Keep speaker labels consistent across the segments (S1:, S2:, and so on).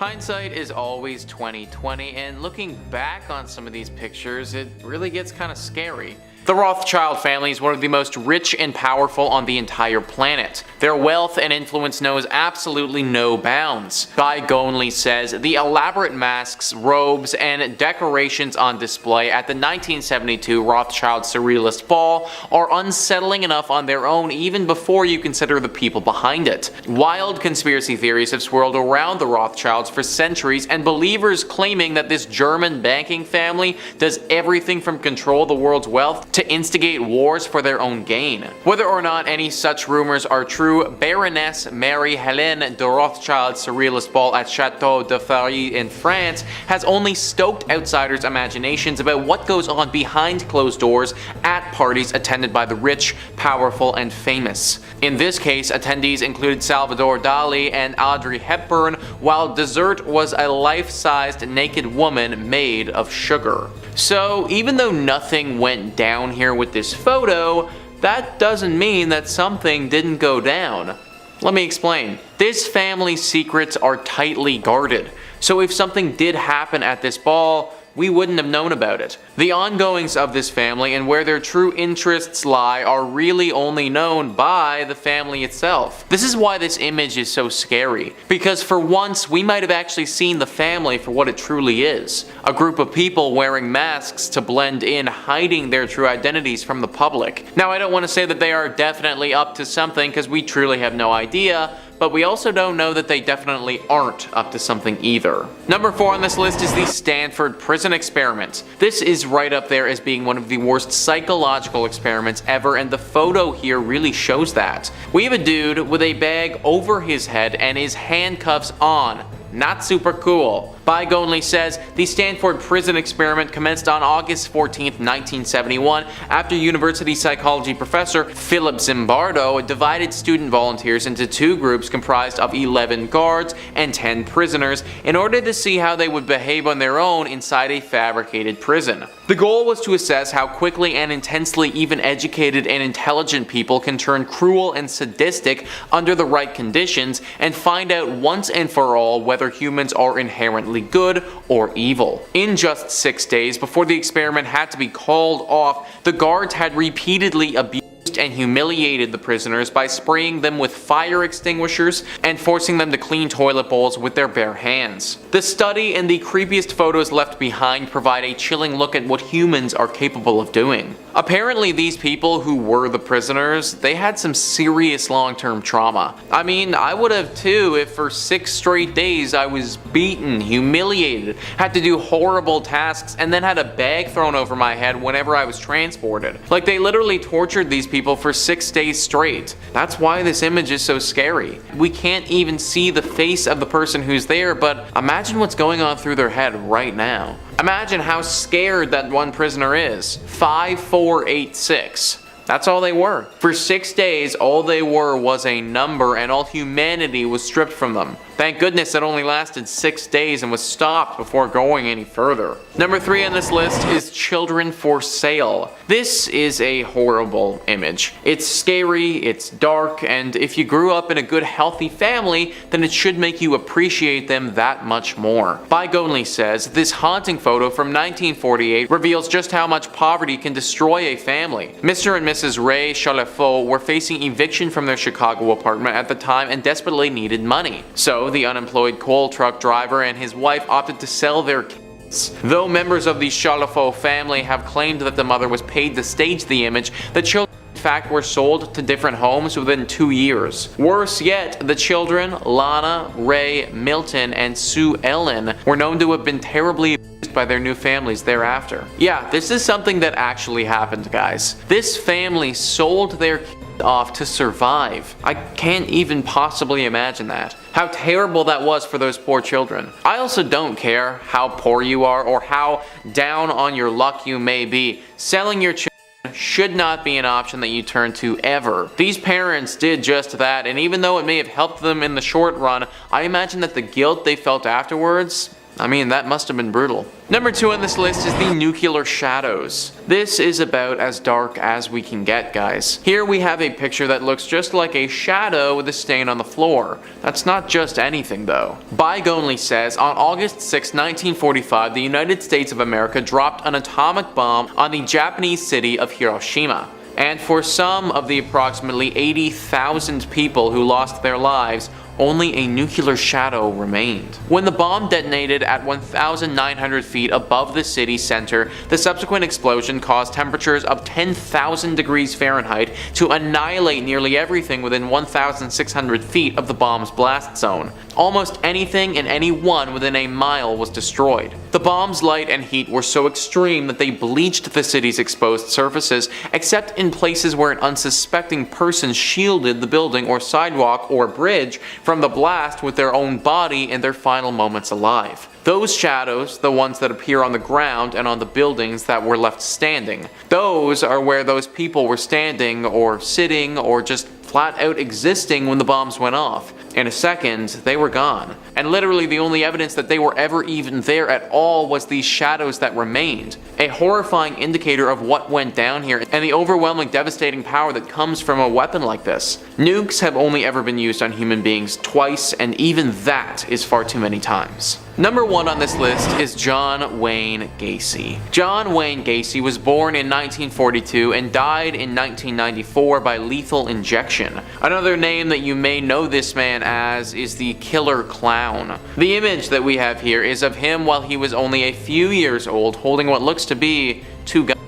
S1: Hindsight is always 20/20, and looking back on some of these pictures, it really gets kind of scary. The Rothschild family is one of the most rich and powerful on the entire planet. Their wealth and influence knows absolutely no bounds. Guy Gonley says the elaborate masks, robes, and decorations on display at the 1972 Rothschild Surrealist Ball are unsettling enough on their own even before you consider the people behind it. Wild conspiracy theories have swirled around the Rothschilds for centuries, and believers claiming that this German banking family does everything from control the world's wealth to instigate wars for their own gain. Whether or not any such rumors are true, Baroness Marie-Helene de Rothschild's Surrealist Ball at Château de Fary in France has only stoked outsiders' imaginations about what goes on behind closed doors at parties attended by the rich, powerful, and famous. In this case, attendees included Salvador Dali and Audrey Hepburn, while dessert was a life-sized naked woman made of sugar. So even though nothing went down here with this photo, that doesn't mean that something didn't go down. Let me explain. This family's secrets are tightly guarded, so if something did happen at this ball, we wouldn't have known about it. The ongoings of this family and where their true interests lie are really only known by the family itself. This is why this image is so scary, because for once we might have actually seen the family for what it truly is. A group of people wearing masks to blend in, hiding their true identities from the public. Now, I don't want to say that they are definitely up to something, because we truly have no idea, but we also don't know that they definitely aren't up to something either. Number 4 on this list is the Stanford prison experiment. This is right up there as being one of the worst psychological experiments ever, and the photo here really shows that. We have a dude with a bag over his head and his handcuffs on. Not super cool. Guy Gonley says the Stanford prison experiment commenced on August 14, 1971, after university psychology professor Philip Zimbardo divided student volunteers into two groups comprised of 11 guards and 10 prisoners in order to see how they would behave on their own inside a fabricated prison. The goal was to assess how quickly and intensely even educated and intelligent people can turn cruel and sadistic under the right conditions, and find out once and for all whether humans are inherently good or evil. In just 6 days before the experiment had to be called off, the guards had repeatedly abused and humiliated the prisoners by spraying them with fire extinguishers and forcing them to clean toilet bowls with their bare hands. The study and the creepiest photos left behind provide a chilling look at what humans are capable of doing. Apparently, these people who were the prisoners, they had some serious long-term trauma. I mean, I would have too if for 6 straight days I was beaten, humiliated, had to do horrible tasks, and then had a bag thrown over my head whenever I was transported. Like, they literally tortured these people for 6 days straight. That's why this image is so scary. We can't even see the face of the person who's there, but imagine what's going on through their head right now. Imagine how scared that one prisoner is. 5486. That's all they were. For 6 days, all they were was a number, and all humanity was stripped from them. Thank goodness it only lasted 6 days and was stopped before going any further. Number 3 on this list is children for sale. This is a horrible image. It's scary, it's dark, and if you grew up in a good healthy family, then it should make you appreciate them that much more. Guy Gonley says this haunting photo from 1948 reveals just how much poverty can destroy a family. Mr. and Mrs. Ray Chalefaux were facing eviction from their Chicago apartment at the time and desperately needed money. So the unemployed coal truck driver and his wife opted to sell their kids. Though members of the Chalefaux family have claimed that the mother was paid to stage the image, the children in fact were sold to different homes within 2 years. Worse yet, the children, Lana, Ray, Milton, and Sue Ellen, were known to have been terribly abused by their new families thereafter. Yeah, this is something that actually happened, guys. This family sold their kids off to survive. I can't even possibly imagine that. How terrible that was for those poor children. I also don't care how poor you are or how down on your luck you may be. Selling your children should not be an option that you turn to ever. These parents did just that, and even though it may have helped them in the short run, I imagine that the guilt they felt afterwards, I mean, that must have been brutal. Number 2 on this list is the nuclear shadows. This is about as dark as we can get, guys. Here we have a picture that looks just like a shadow with a stain on the floor. That's not just anything though. Bygonely says, on August 6, 1945, the United States of America dropped an atomic bomb on the Japanese city of Hiroshima. And for some of the approximately 80,000 people who lost their lives, only a nuclear shadow remained. When the bomb detonated at 1,900 feet above the city center, the subsequent explosion caused temperatures of 10,000 degrees Fahrenheit to annihilate nearly everything within 1,600 feet of the bomb's blast zone. Almost anything and anyone within a mile was destroyed. The bomb's light and heat were so extreme that they bleached the city's exposed surfaces, except in places where an unsuspecting person shielded the building or sidewalk or bridge from the blast with their own body in their final moments alive. Those shadows, the ones that appear on the ground and on the buildings that were left standing, those are where those people were standing or sitting or just flat out existing when the bombs went off. In a second, they were gone. And literally the only evidence that they were ever even there at all was these shadows that remained. A horrifying indicator of what went down here and the overwhelming devastating power that comes from a weapon like this. Nukes have only ever been used on human beings twice, and even that is far too many times. Number 1 on this list is John Wayne Gacy. John Wayne Gacy was born in 1942 and died in 1994 by lethal injection. Another name that you may know this man as is the Killer Clown. The image that we have here is of him while he was only a few years old, holding what looks to be 2 guns.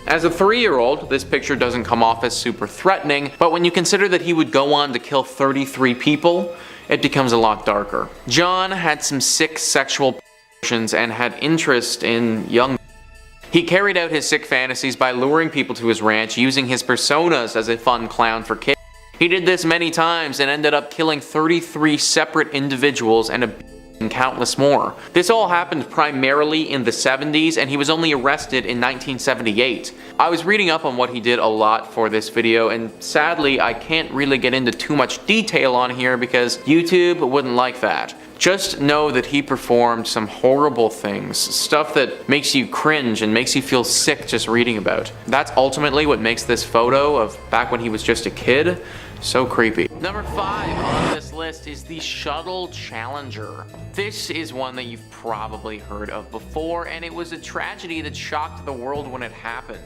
S1: As a 3-year-old, this picture doesn't come off as super threatening, but when you consider that he would go on to kill 33 people, it becomes a lot darker. John had some sick sexual passions and had interest in young. He carried out his sick fantasies by luring people to his ranch, using his personas as a fun clown for kids. He did this many times and ended up killing 33 separate individuals and countless more. This all happened primarily in the 70s, and he was only arrested in 1978. I was reading up on what he did a lot for this video, and sadly I can't really get into too much detail on here because YouTube wouldn't like that. Just know that he performed some horrible things, stuff that makes you cringe and makes you feel sick just reading about. That's ultimately what makes this photo of back when he was just a kid so creepy. Number 5 on this list is the Shuttle Challenger. This is one that you've probably heard of before, and it was a tragedy that shocked the world when it happened.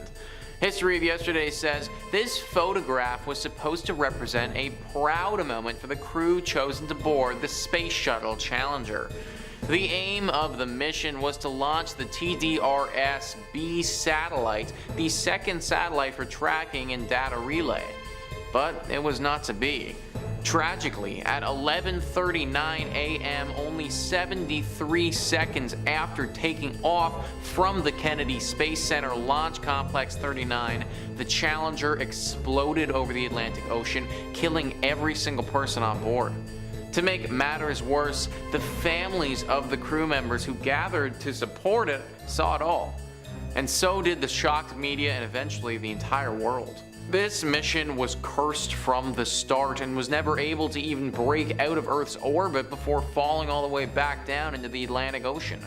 S1: History of Yesterday says this photograph was supposed to represent a proud moment for the crew chosen to board the Space Shuttle Challenger. The aim of the mission was to launch the TDRS-B satellite, the second satellite for tracking and data relay. But it was not to be. Tragically, at 11:39 a.m., only 73 seconds after taking off from the Kennedy Space Center Launch Complex 39, the Challenger exploded over the Atlantic Ocean, killing every single person on board. To make matters worse, the families of the crew members who gathered to support it saw it all. And so did the shocked media and eventually the entire world. This mission was cursed from the start and was never able to even break out of Earth's orbit before falling all the way back down into the Atlantic Ocean.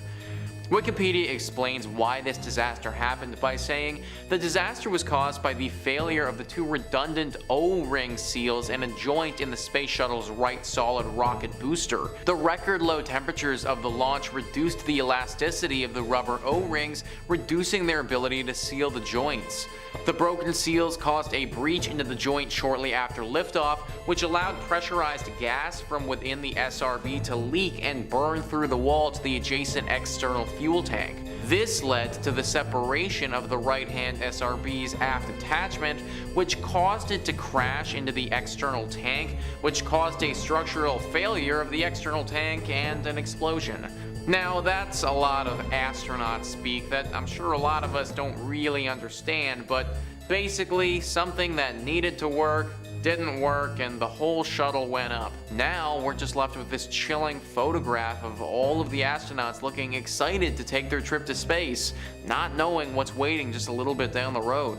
S1: Wikipedia explains why this disaster happened by saying the disaster was caused by the failure of the 2 redundant O-ring seals in a joint in the space shuttle's right solid rocket booster. The record low temperatures of the launch reduced the elasticity of the rubber O-rings, reducing their ability to seal the joints. The broken seals caused a breach into the joint shortly after liftoff, which allowed pressurized gas from within the SRB to leak and burn through the wall to the adjacent external fuel tank. This led to the separation of the right-hand SRB's aft attachment, which caused it to crash into the external tank, which caused a structural failure of the external tank and an explosion. Now, that's a lot of astronaut speak that I'm sure a lot of us don't really understand, but basically something that needed to work didn't work and the whole shuttle went up. Now we're just left with this chilling photograph of all of the astronauts looking excited to take their trip to space, not knowing what's waiting just a little bit down the road.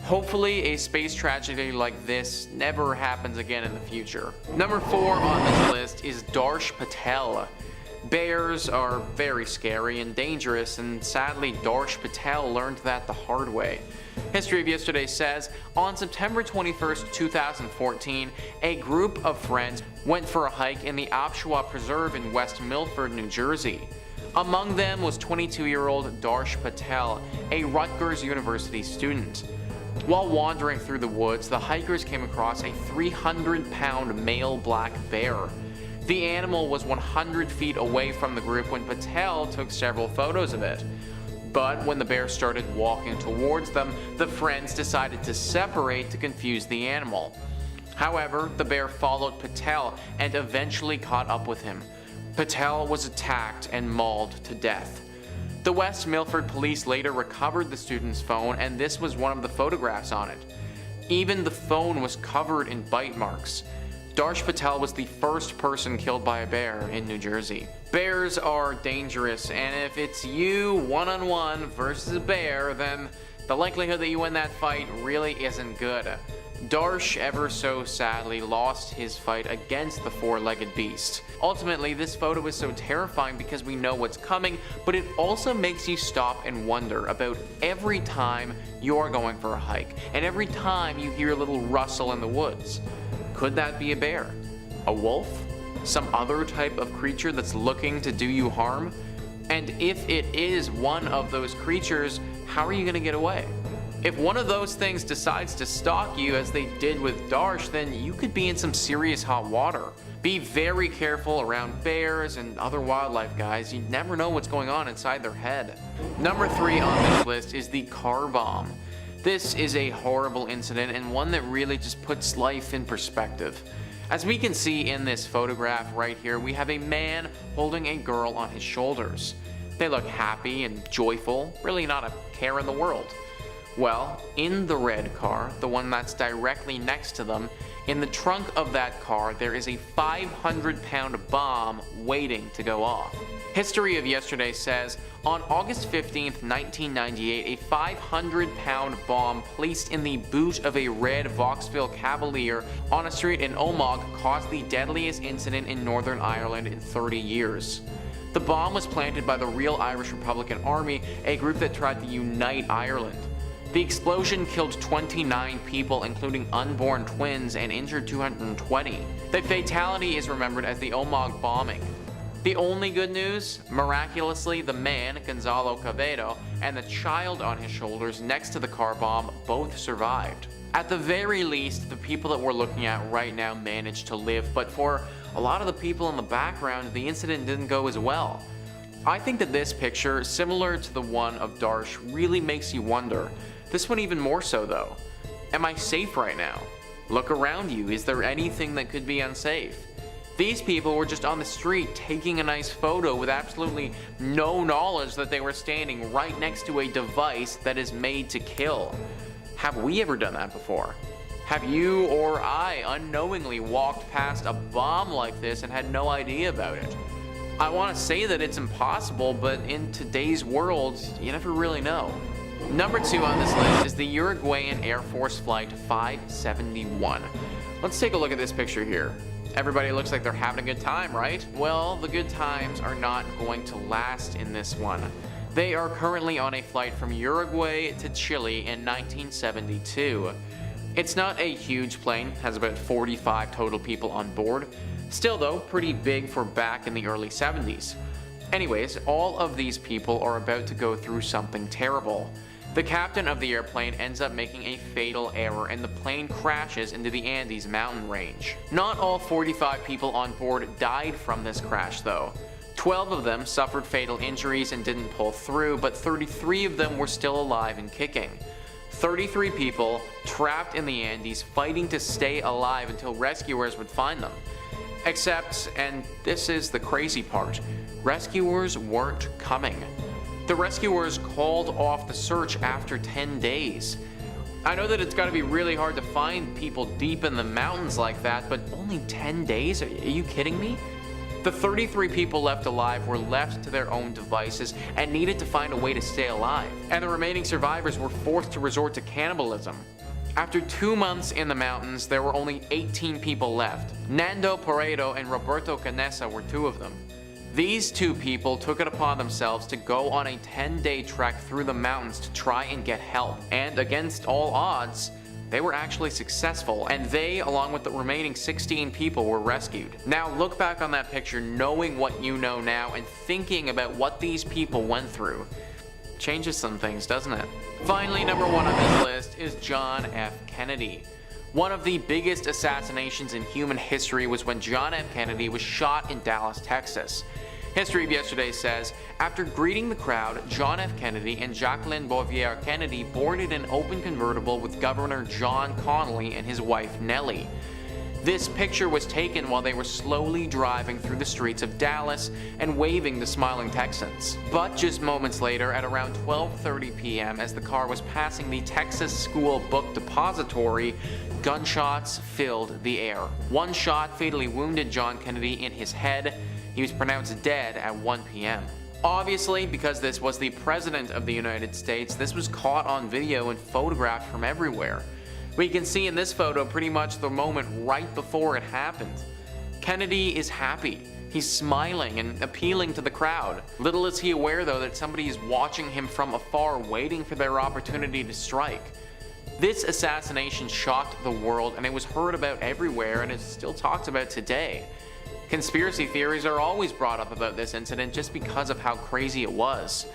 S1: Hopefully a space tragedy like this never happens again in the future. Number 4 on this list is Darsh Patel. Bears are very scary and dangerous, and sadly Darsh Patel learned that the hard way. History of Yesterday says, on September 21st, 2014, a group of friends went for a hike in the Apshawa Preserve in West Milford, New Jersey. Among them was 22-year-old Darsh Patel, a Rutgers University student. While wandering through the woods, the hikers came across a 300-pound male black bear. The animal was 100 feet away from the group when Patel took several photos of it. But when the bear started walking towards them, the friends decided to separate to confuse the animal. However, the bear followed Patel and eventually caught up with him. Patel was attacked and mauled to death. The West Milford police later recovered the student's phone, and this was one of the photographs on it. Even the phone was covered in bite marks. Darsh Patel was the first person killed by a bear in New Jersey. Bears are dangerous, and if it's you one-on-one versus a bear, then the likelihood that you win that fight really isn't good. Darsh ever so sadly lost his fight against the four-legged beast. Ultimately, this photo is so terrifying because we know what's coming, but it also makes you stop and wonder about every time you're going for a hike, and every time you hear a little rustle in the woods. Could that be a bear? A wolf? Some other type of creature that's looking to do you harm? And if it is one of those creatures, how are you going to get away? If one of those things decides to stalk you as they did with Darsh, then you could be in some serious hot water. Be very careful around bears and other wildlife, guys. You never know what's going on inside their head. Number 3 on this list is the car bomb. This is a horrible incident and one that really just puts life in perspective. As we can see in this photograph right here, we have a man holding a girl on his shoulders. They look happy and joyful, really not a care in the world. Well, in the red car, the one that's directly next to them, in the trunk of that car there is a 500-pound bomb waiting to go off. History of Yesterday says, on August 15th, 1998, a 500-pound bomb placed in the boot of a red Vauxhall Cavalier on a street in Omagh caused the deadliest incident in Northern Ireland in 30 years. The bomb was planted by the Real Irish Republican Army, a group that tried to unite Ireland. The explosion killed 29 people, including unborn twins, and injured 220. The fatality is remembered as the Omagh bombing. The only good news? Miraculously, the man, Gonzalo Cavedo, and the child on his shoulders next to the car bomb both survived. At the very least, the people that we're looking at right now managed to live, but for a lot of the people in the background, the incident didn't go as well. I think that this picture, similar to the one of Darsh, really makes you wonder. This one even more so though. Am I safe right now? Look around you, is there anything that could be unsafe? These people were just on the street taking a nice photo with absolutely no knowledge that they were standing right next to a device that is made to kill. Have we ever done that before? Have you or I unknowingly walked past a bomb like this and had no idea about it? I want to say that it's impossible, but in today's world, you never really know. Number 2 on this list is the Uruguayan Air Force Flight 571. Let's take a look at this picture here. Everybody looks like they're having a good time, right? Well, the good times are not going to last in this one. They are currently on a flight from Uruguay to Chile in 1972. It's not a huge plane, has about 45 total people on board. Still though, pretty big for back in the early 70s. Anyways, all of these people are about to go through something terrible. The captain of the airplane ends up making a fatal error and the plane crashes into the Andes mountain range. Not all 45 people on board died from this crash though. 12 of them suffered fatal injuries and didn't pull through, but 33 of them were still alive and kicking. 33 people trapped in the Andes fighting to stay alive until rescuers would find them. Except, and this is the crazy part, rescuers weren't coming. The rescuers called off the search after 10 days. I know that it's got to be really hard to find people deep in the mountains like that, but only 10 days? Are you kidding me? The 33 people left alive were left to their own devices and needed to find a way to stay alive, and the remaining survivors were forced to resort to cannibalism. After 2 months in the mountains, there were only 18 people left. Nando Paredo and Roberto Canessa were 2 of them. These two people took it upon themselves to go on a 10-day trek through the mountains to try and get help, and against all odds, they were actually successful, and they, along with the remaining 16 people, were rescued. Now look back on that picture knowing what you know now and thinking about what these people went through. Changes some things, doesn't it? Finally, number 1 on this list is John F. Kennedy. One of the biggest assassinations in human history was when John F. Kennedy was shot in Dallas, Texas. History of Yesterday says, after greeting the crowd, John F. Kennedy and Jacqueline Bouvier Kennedy boarded an open convertible with Governor John Connally and his wife Nellie. This picture was taken while they were slowly driving through the streets of Dallas and waving to smiling Texans. But just moments later, at around 12:30 p.m., as the car was passing the Texas School Book Depository, gunshots filled the air. One shot fatally wounded John Kennedy in his head. He was pronounced dead at 1 p.m. Obviously, because this was the President of the United States, this was caught on video and photographed from everywhere. We can see in this photo pretty much the moment right before it happened. Kennedy is happy. He's smiling and appealing to the crowd. Little is he aware, though, that somebody is watching him from afar, waiting for their opportunity to strike. This assassination shocked the world, and it was heard about everywhere, and it's still talked about today. Conspiracy theories are always brought up about this incident just because of how crazy it was.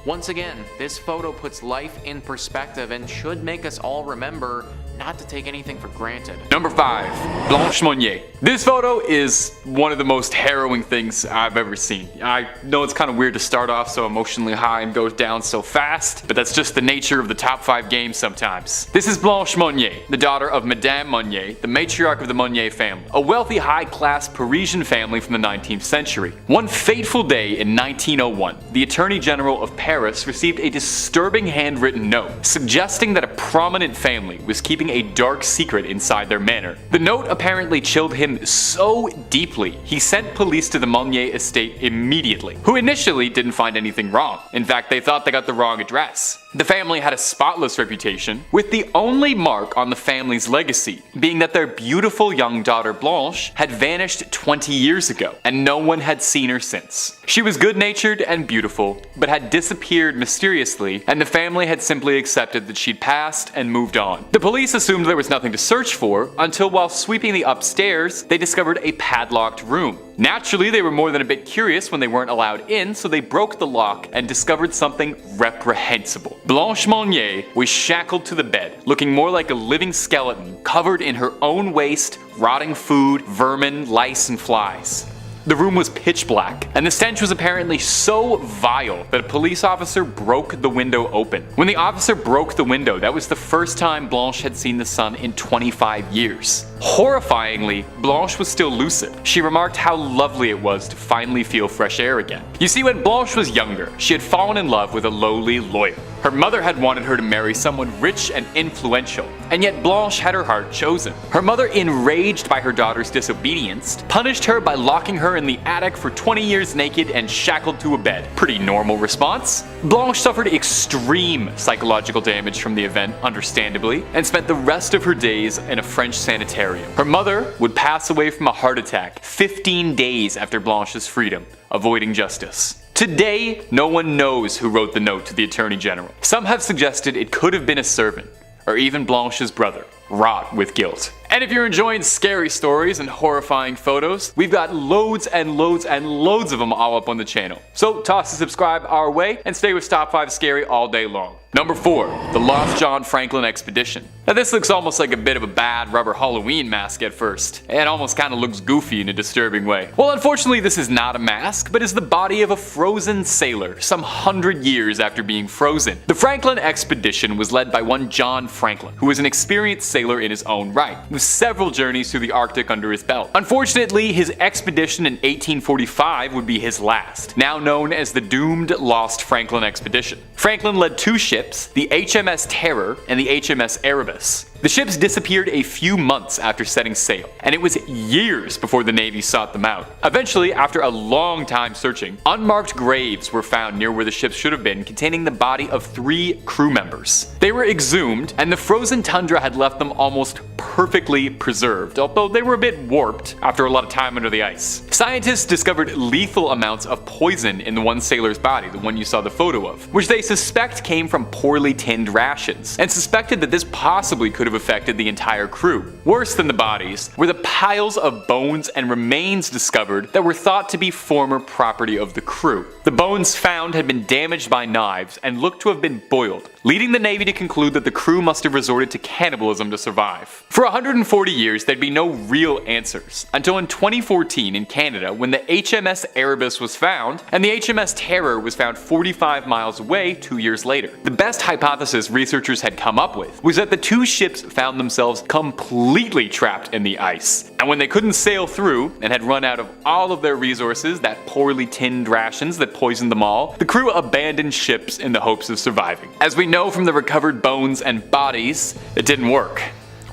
S1: Once again, this photo puts life in perspective and should make us all remember not to take anything for granted.
S2: Number 5. Blanche Monnier. This photo is one of the most harrowing things I've ever seen. I know it's kind of weird to start off so emotionally high and go down so fast, but that's just the nature of the top 5 games sometimes. This is Blanche Monnier, the daughter of Madame Monnier, the matriarch of the Monnier family, a wealthy high-class Parisian family from the 19th century. One fateful day in 1901, the Attorney General of Paris received a disturbing handwritten note suggesting that a prominent family was keeping a dark secret inside their manor. The note apparently chilled him so deeply, he sent police to the Monnier estate immediately, who initially didn't find anything wrong. In fact, they thought they got the wrong address. The family had a spotless reputation, with the only mark on the family's legacy being that their beautiful young daughter Blanche had vanished 20 years ago, and no one had seen her since. She was good-natured and beautiful, but had disappeared mysteriously, and the family had simply accepted that she'd passed and moved on. The police assumed there was nothing to search for, until while sweeping the upstairs, they discovered a padlocked room. Naturally, they were more than a bit curious when they weren't allowed in, so they broke the lock and discovered something reprehensible. Blanche Monnier was shackled to the bed, looking more like a living skeleton, covered in her own waste, rotting food, vermin, lice, and flies. The room was pitch black, and the stench was apparently so vile that a police officer broke the window open. When the officer broke the window, that was the first time Blanche had seen the sun in 25 years. Horrifyingly, Blanche was still lucid. She remarked how lovely it was to finally feel fresh air again. You see, when Blanche was younger, she had fallen in love with a lowly lawyer. Her mother had wanted her to marry someone rich and influential, and yet Blanche had her heart chosen. Her mother, enraged by her daughter's disobedience, punished her by locking her in the attic for 20 years naked and shackled to a bed. Pretty normal response. Blanche suffered extreme psychological damage from the event, understandably, and spent the rest of her days in a French sanitarium. Her mother would pass away from a heart attack 15 days after Blanche's freedom, avoiding justice. Today, no one knows who wrote the note to the Attorney General. Some have suggested it could have been a servant, or even Blanche's brother, wrought with guilt. And if you're enjoying scary stories and horrifying photos, we've got loads and loads and loads of them all up on the channel. So toss a subscribe our way and stay with Top 5 Scary all day long. Number 4. The Lost John Franklin Expedition. Now this looks almost like a bit of a bad rubber Halloween mask at first. It almost kind of looks goofy in a disturbing way. Well, unfortunately this is not a mask, but is the body of a frozen sailor some 100 years after being frozen. The Franklin Expedition was led by one John Franklin, who was an experienced sailor in his own right, with several journeys through the Arctic under his belt. Unfortunately, his expedition in 1845 would be his last, now known as the doomed Lost Franklin Expedition. Franklin led 2 ships, the HMS Terror and the HMS Erebus. The ships disappeared a few months after setting sail, and it was years before the Navy sought them out. Eventually, after a long time searching, unmarked graves were found near where the ships should have been, containing the body of 3 crew members. They were exhumed, and the frozen tundra had left them almost perfectly preserved, although they were a bit warped after a lot of time under the ice. Scientists discovered lethal amounts of poison in the one sailor's body, the one you saw the photo of, which they suspect came from poorly tinned rations, and suspected that this possibly could have affected the entire crew. Worse than the bodies were the piles of bones and remains discovered that were thought to be former property of the crew. The bones found had been damaged by knives and looked to have been boiled, leading the Navy to conclude that the crew must have resorted to cannibalism to survive. For 140 years, there'd be no real answers, until in 2014 in Canada when the HMS Erebus was found, and the HMS Terror was found 45 miles away 2 years later. The best hypothesis researchers had come up with was that the 2 ships found themselves completely trapped in the ice, and when they couldn't sail through and had run out of all of their resources, that poorly tinned rations that poisoned them all, the crew abandoned ships in the hopes of surviving. As we know from the recovered bones and bodies, it didn't work.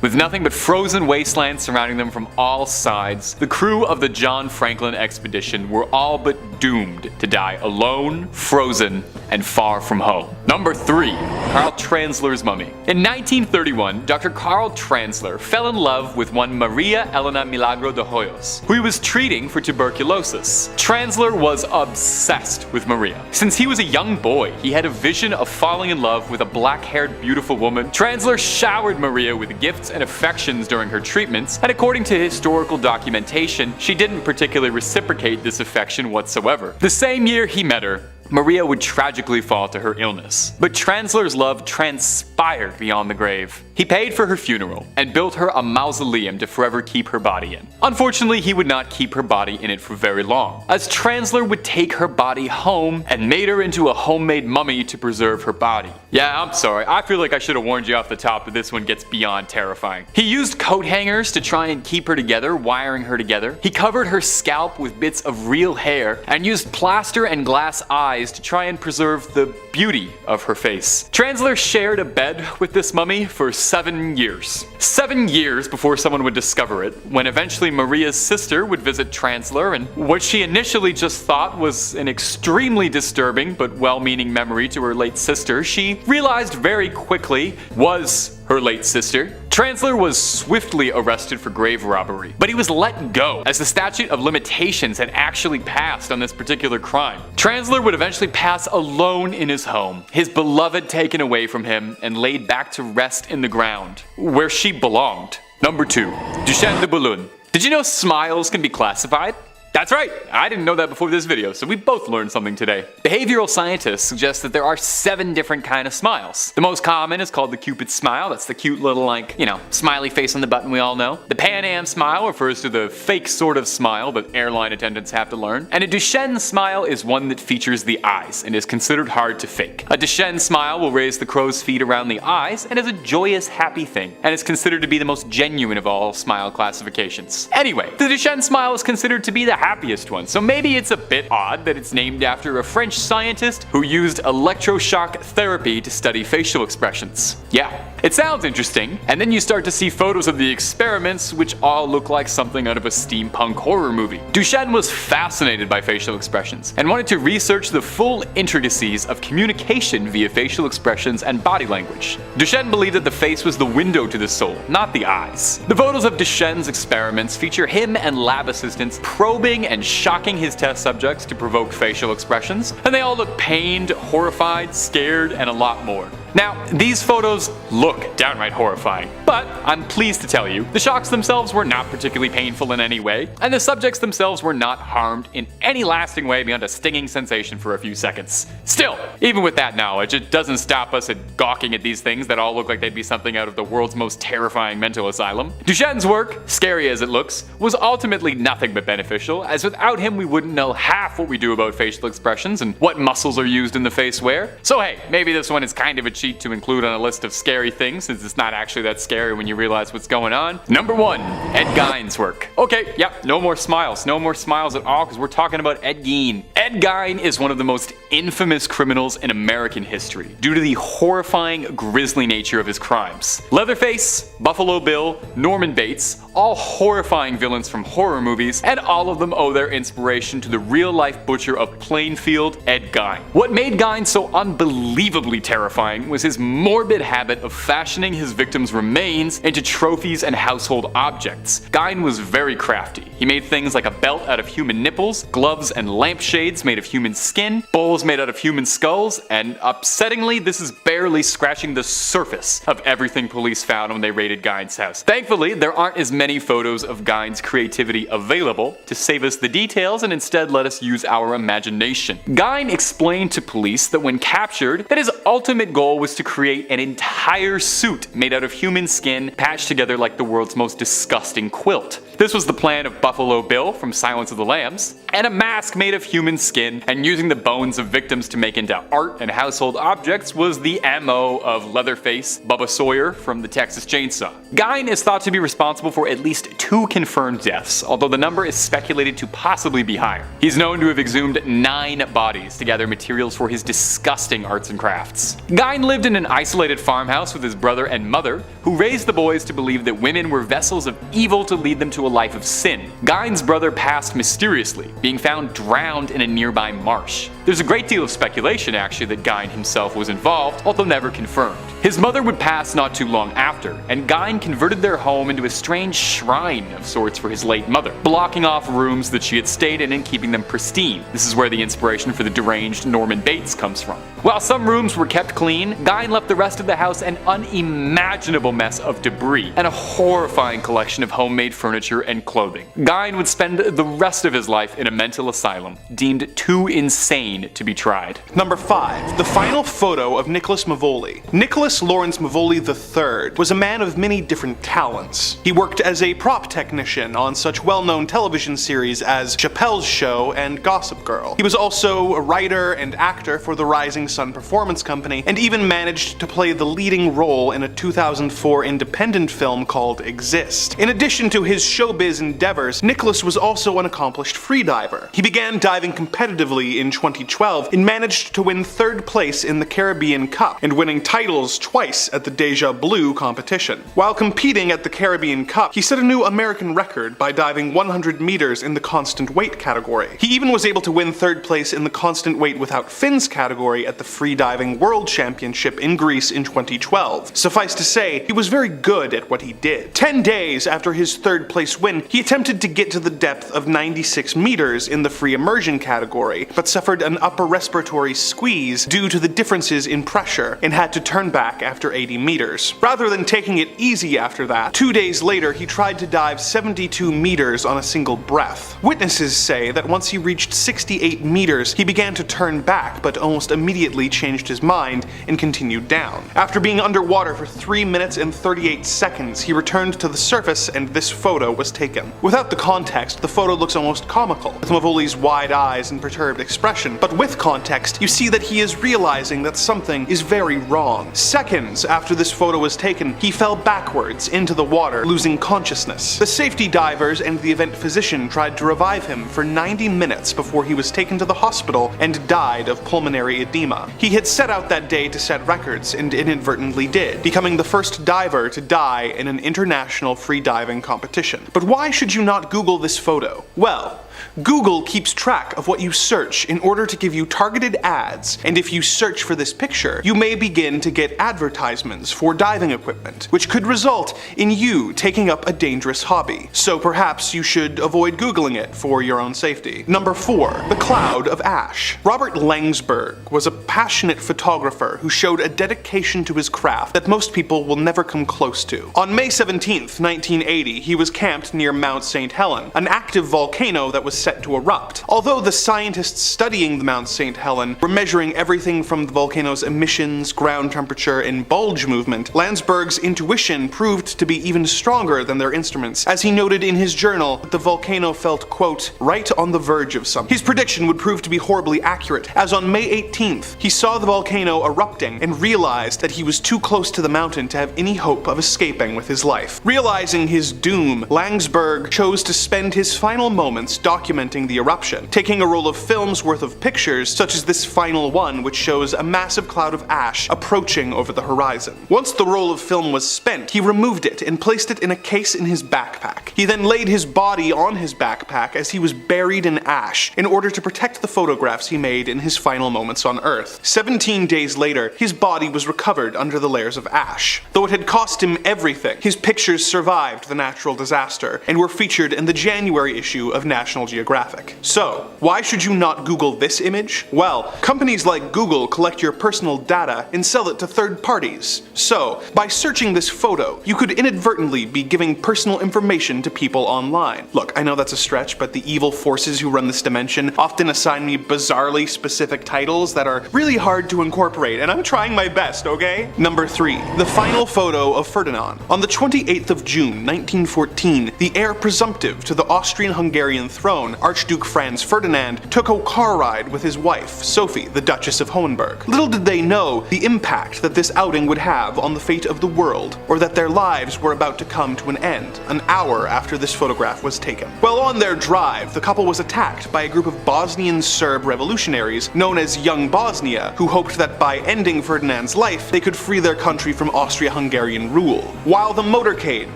S2: With nothing but frozen wastelands surrounding them from all sides, the crew of the John Franklin expedition were all but doomed to die alone, frozen, and far from home. Number 3. Carl Transler's mummy. In 1931, Dr. Carl Transler fell in love with one Maria Elena Milagro de Hoyos, who he was treating for tuberculosis. Transler was obsessed with Maria. Since he was a young boy, he had a vision of falling in love with a black-haired, beautiful woman. Transler showered Maria with gifts and affections during her treatments, and according to historical documentation, she didn't particularly reciprocate this affection whatsoever. The same year he met her, Maria would tragically fall to her illness. But Transler's love transpired beyond the grave. He paid for her funeral and built her a mausoleum to forever keep her body in. Unfortunately, he would not keep her body in it for very long, as Transler would take her body home and made her into a homemade mummy to preserve her body. Yeah, I'm sorry, I feel like I should have warned you off the top, but this one gets beyond terrifying. He used coat hangers to try and keep her together, wiring her together. He covered her scalp with bits of real hair and used plaster and glass eyes to try and preserve the beauty of her face. Transler shared a bed with this mummy for 7 years. 7 years before someone would discover it, when eventually Maria's sister would visit Transler, and what she initially just thought was an extremely disturbing but well-meaning memory to her late sister, she realized very quickly was her late sister. Transler was swiftly arrested for grave robbery, but he was let go as the statute of limitations had actually passed on this particular crime. Transler would eventually pass alone in his home, his beloved taken away from him and laid back to rest in the ground, where she belonged. Number 2. Duchenne de Boulogne. Did you know smiles can be classified? That's right, I didn't know that before this video, so we both learned something today. Behavioral scientists suggest that there are 7 different kinds of smiles. The most common is called the Cupid smile. That's the cute little, like, smiley face on the button we all know. The Pan Am smile refers to the fake sort of smile that airline attendants have to learn. And a Duchenne smile is one that features the eyes and is considered hard to fake. A Duchenne smile will raise the crow's feet around the eyes and is a joyous, happy thing, and is considered to be the most genuine of all smile classifications. Anyway, the Duchenne smile is considered to be the happiest one, so maybe it's a bit odd that it's named after a French scientist who used electroshock therapy to study facial expressions. Yeah, it sounds interesting, and then you start to see photos of the experiments which all look like something out of a steampunk horror movie. Duchenne was fascinated by facial expressions and wanted to research the full intricacies of communication via facial expressions and body language. Duchenne believed that the face was the window to the soul, not the eyes. The photos of Duchenne's experiments feature him and lab assistants probing and shocking his test subjects to provoke facial expressions, and they all look pained, horrified, scared, and a lot more. Now, these photos look downright horrifying, but I'm pleased to tell you, the shocks themselves were not particularly painful in any way, and the subjects themselves were not harmed in any lasting way beyond a stinging sensation for a few seconds. Still, even with that knowledge, it doesn't stop us at gawking at these things that all look like they'd be something out of the world's most terrifying mental asylum. Duchenne's work, scary as it looks, was ultimately nothing but beneficial, as without him we wouldn't know half what we do about facial expressions and what muscles are used in the face where. So hey, maybe this one is kind of a cheat to include on a list of scary things, since it's not actually that scary. scary when you realize what's going on. Number 1, Ed Gein's work. Okay, yep, no more smiles. No more smiles at all, because we're talking about Ed Gein. Ed Gein is one of the most infamous criminals in American history due to the horrifying, grisly nature of his crimes. Leatherface, Buffalo Bill, Norman Bates, all horrifying villains from horror movies, and all of them owe their inspiration to the real-life butcher of Plainfield, Ed Gein. What made Gein so unbelievably terrifying was his morbid habit of fashioning his victims' remains into trophies and household objects. Gein was very crafty. He made things like a belt out of human nipples, gloves and lampshades made of human skin, bowls made out of human skulls, and upsettingly, this is barely scratching the surface of everything police found when they raided Gein's house. Thankfully, there aren't as many photos of Gein's creativity available to save us the details and instead let us use our imagination. Gein explained to police that when captured, that his ultimate goal was to create an entire suit made out of human skin patched together like the world's most disgusting quilt. This was the plan of Buffalo Bill from Silence of the Lambs, and a mask made of human skin and using the bones of victims to make into art and household objects was the MO of Leatherface, Bubba Sawyer from the Texas Chainsaw. Gein is thought to be responsible for at least 2 confirmed deaths, although the number is speculated to possibly be higher. He's known to have exhumed 9 bodies to gather materials for his disgusting arts and crafts. Gein lived in an isolated farmhouse with his brother and mother, who raised the boys to believe that women were vessels of evil to lead them to a life of sin. Gein's brother passed mysteriously, being found drowned in a nearby marsh. There's a great deal of speculation actually that Gein himself was involved, although never confirmed. His mother would pass not too long after, and Gein converted their home into a strange shrine of sorts for his late mother, blocking off rooms that she had stayed in and keeping them pristine. This is where the inspiration for the deranged Norman Bates comes from. While some rooms were kept clean, Gein left the rest of the house an unimaginable mess of debris and a horrifying collection of homemade furniture and clothing. Gein would spend the rest of his life in a mental asylum, deemed too insane to be tried.
S3: Number 5. The final photo of Nicholas Mavoli. Nicholas Lawrence Mavoli III was a man of many different talents. He worked as a prop technician on such well-known television series as Chappelle's Show and Gossip Girl. He was also a writer and actor for the Rising Sun Performance Company, and even managed to play the leading role in a 2004 independent film called Exist. In addition to his showbiz endeavors, Nicholas was also an accomplished freediver. He began diving competitively in 2012 and managed to win 3rd place in the Caribbean Cup, and winning titles twice at the Deja Blue competition. While competing at the Caribbean Cup, he set a new American record by diving 100 meters in the constant weight category. He even was able to win 3rd place in the constant weight without fins category at the Freediving World Championship in Greece in 2012. Suffice to say, he was very good at what he did. 10 days after his 3rd place win, he attempted to get to the depth of 96 meters in the free immersion category, but suffered an upper respiratory squeeze due to the differences in pressure and had to turn back after 80 meters. Rather than taking it easy after that, 2 days later he tried to dive 72 meters on a single breath. Witnesses say that once he reached 68 meters, he began to turn back, but almost immediately changed his mind and continued down. After being underwater for 3 minutes and 38 seconds, he returned to the surface and this photo was taken. Without the context, the photo looks almost comical, with Mavoli's wide eyes and perturbed expression, but with context, you see that he is realizing that something is very wrong. Seconds after this photo was taken, he fell backwards into the water, losing consciousness. The safety divers and the event physician tried to revive him for 90 minutes before he was taken to the hospital and died of pulmonary edema. He had set out that day to set records and inadvertently did, becoming the first diver to die in an international free diving competition. But why should you not Google this photo? Well, Google keeps track of what you search in order to give you targeted ads, and if you search for this picture, you may begin to get advertisements for diving equipment, which could result in you taking up a dangerous hobby. So perhaps you should avoid Googling it for your own safety. Number 4. The Cloud of Ash. Robert Langsberg was a passionate photographer who showed a dedication to his craft that most people will never come close to. On May 17th, 1980, he was camped near Mount St. Helens, an active volcano that was set to erupt. Although the scientists studying the Mount St. Helen were measuring everything from the volcano's emissions, ground temperature, and bulge movement, Landsberg's intuition proved to be even stronger than their instruments, as he noted in his journal that the volcano felt, quote, right on the verge of something. His prediction would prove to be horribly accurate, as on May 18th, he saw the volcano erupting and realized that he was too close to the mountain to have any hope of escaping with his life. Realizing his doom, Landsberg chose to spend his final moments documenting the eruption, taking a roll of film's worth of pictures, such as this final one which shows a massive cloud of ash approaching over the horizon. Once the roll of film was spent, he removed it and placed it in a case in his backpack. He then laid his body on his backpack as he was buried in ash in order to protect the photographs he made in his final moments on Earth. 17 days later, his body was recovered under the layers of ash. Though it had cost him everything, his pictures survived the natural disaster and were featured in the January issue of National Geographic. So, why should you not Google this image? Well, companies like Google collect your personal data and sell it to third parties. So, by searching this photo, you could inadvertently be giving personal information to people online. Look, I know that's a stretch, but the evil forces who run this dimension often assign me bizarrely specific titles that are really hard to incorporate, and I'm trying my best, okay? Number 3. The final photo of Ferdinand. On the 28th of June, 1914, the heir presumptive to the Austrian-Hungarian throne, Archduke Franz Ferdinand, took a car ride with his wife, Sophie, the Duchess of Hohenberg. Little did they know the impact that this outing would have on the fate of the world, or that their lives were about to come to an end, an hour after this photograph was taken. While on their drive, the couple was attacked by a group of Bosnian Serb revolutionaries known as Young Bosnia, who hoped that by ending Ferdinand's life, they could free their country from Austria-Hungarian rule. While the motorcade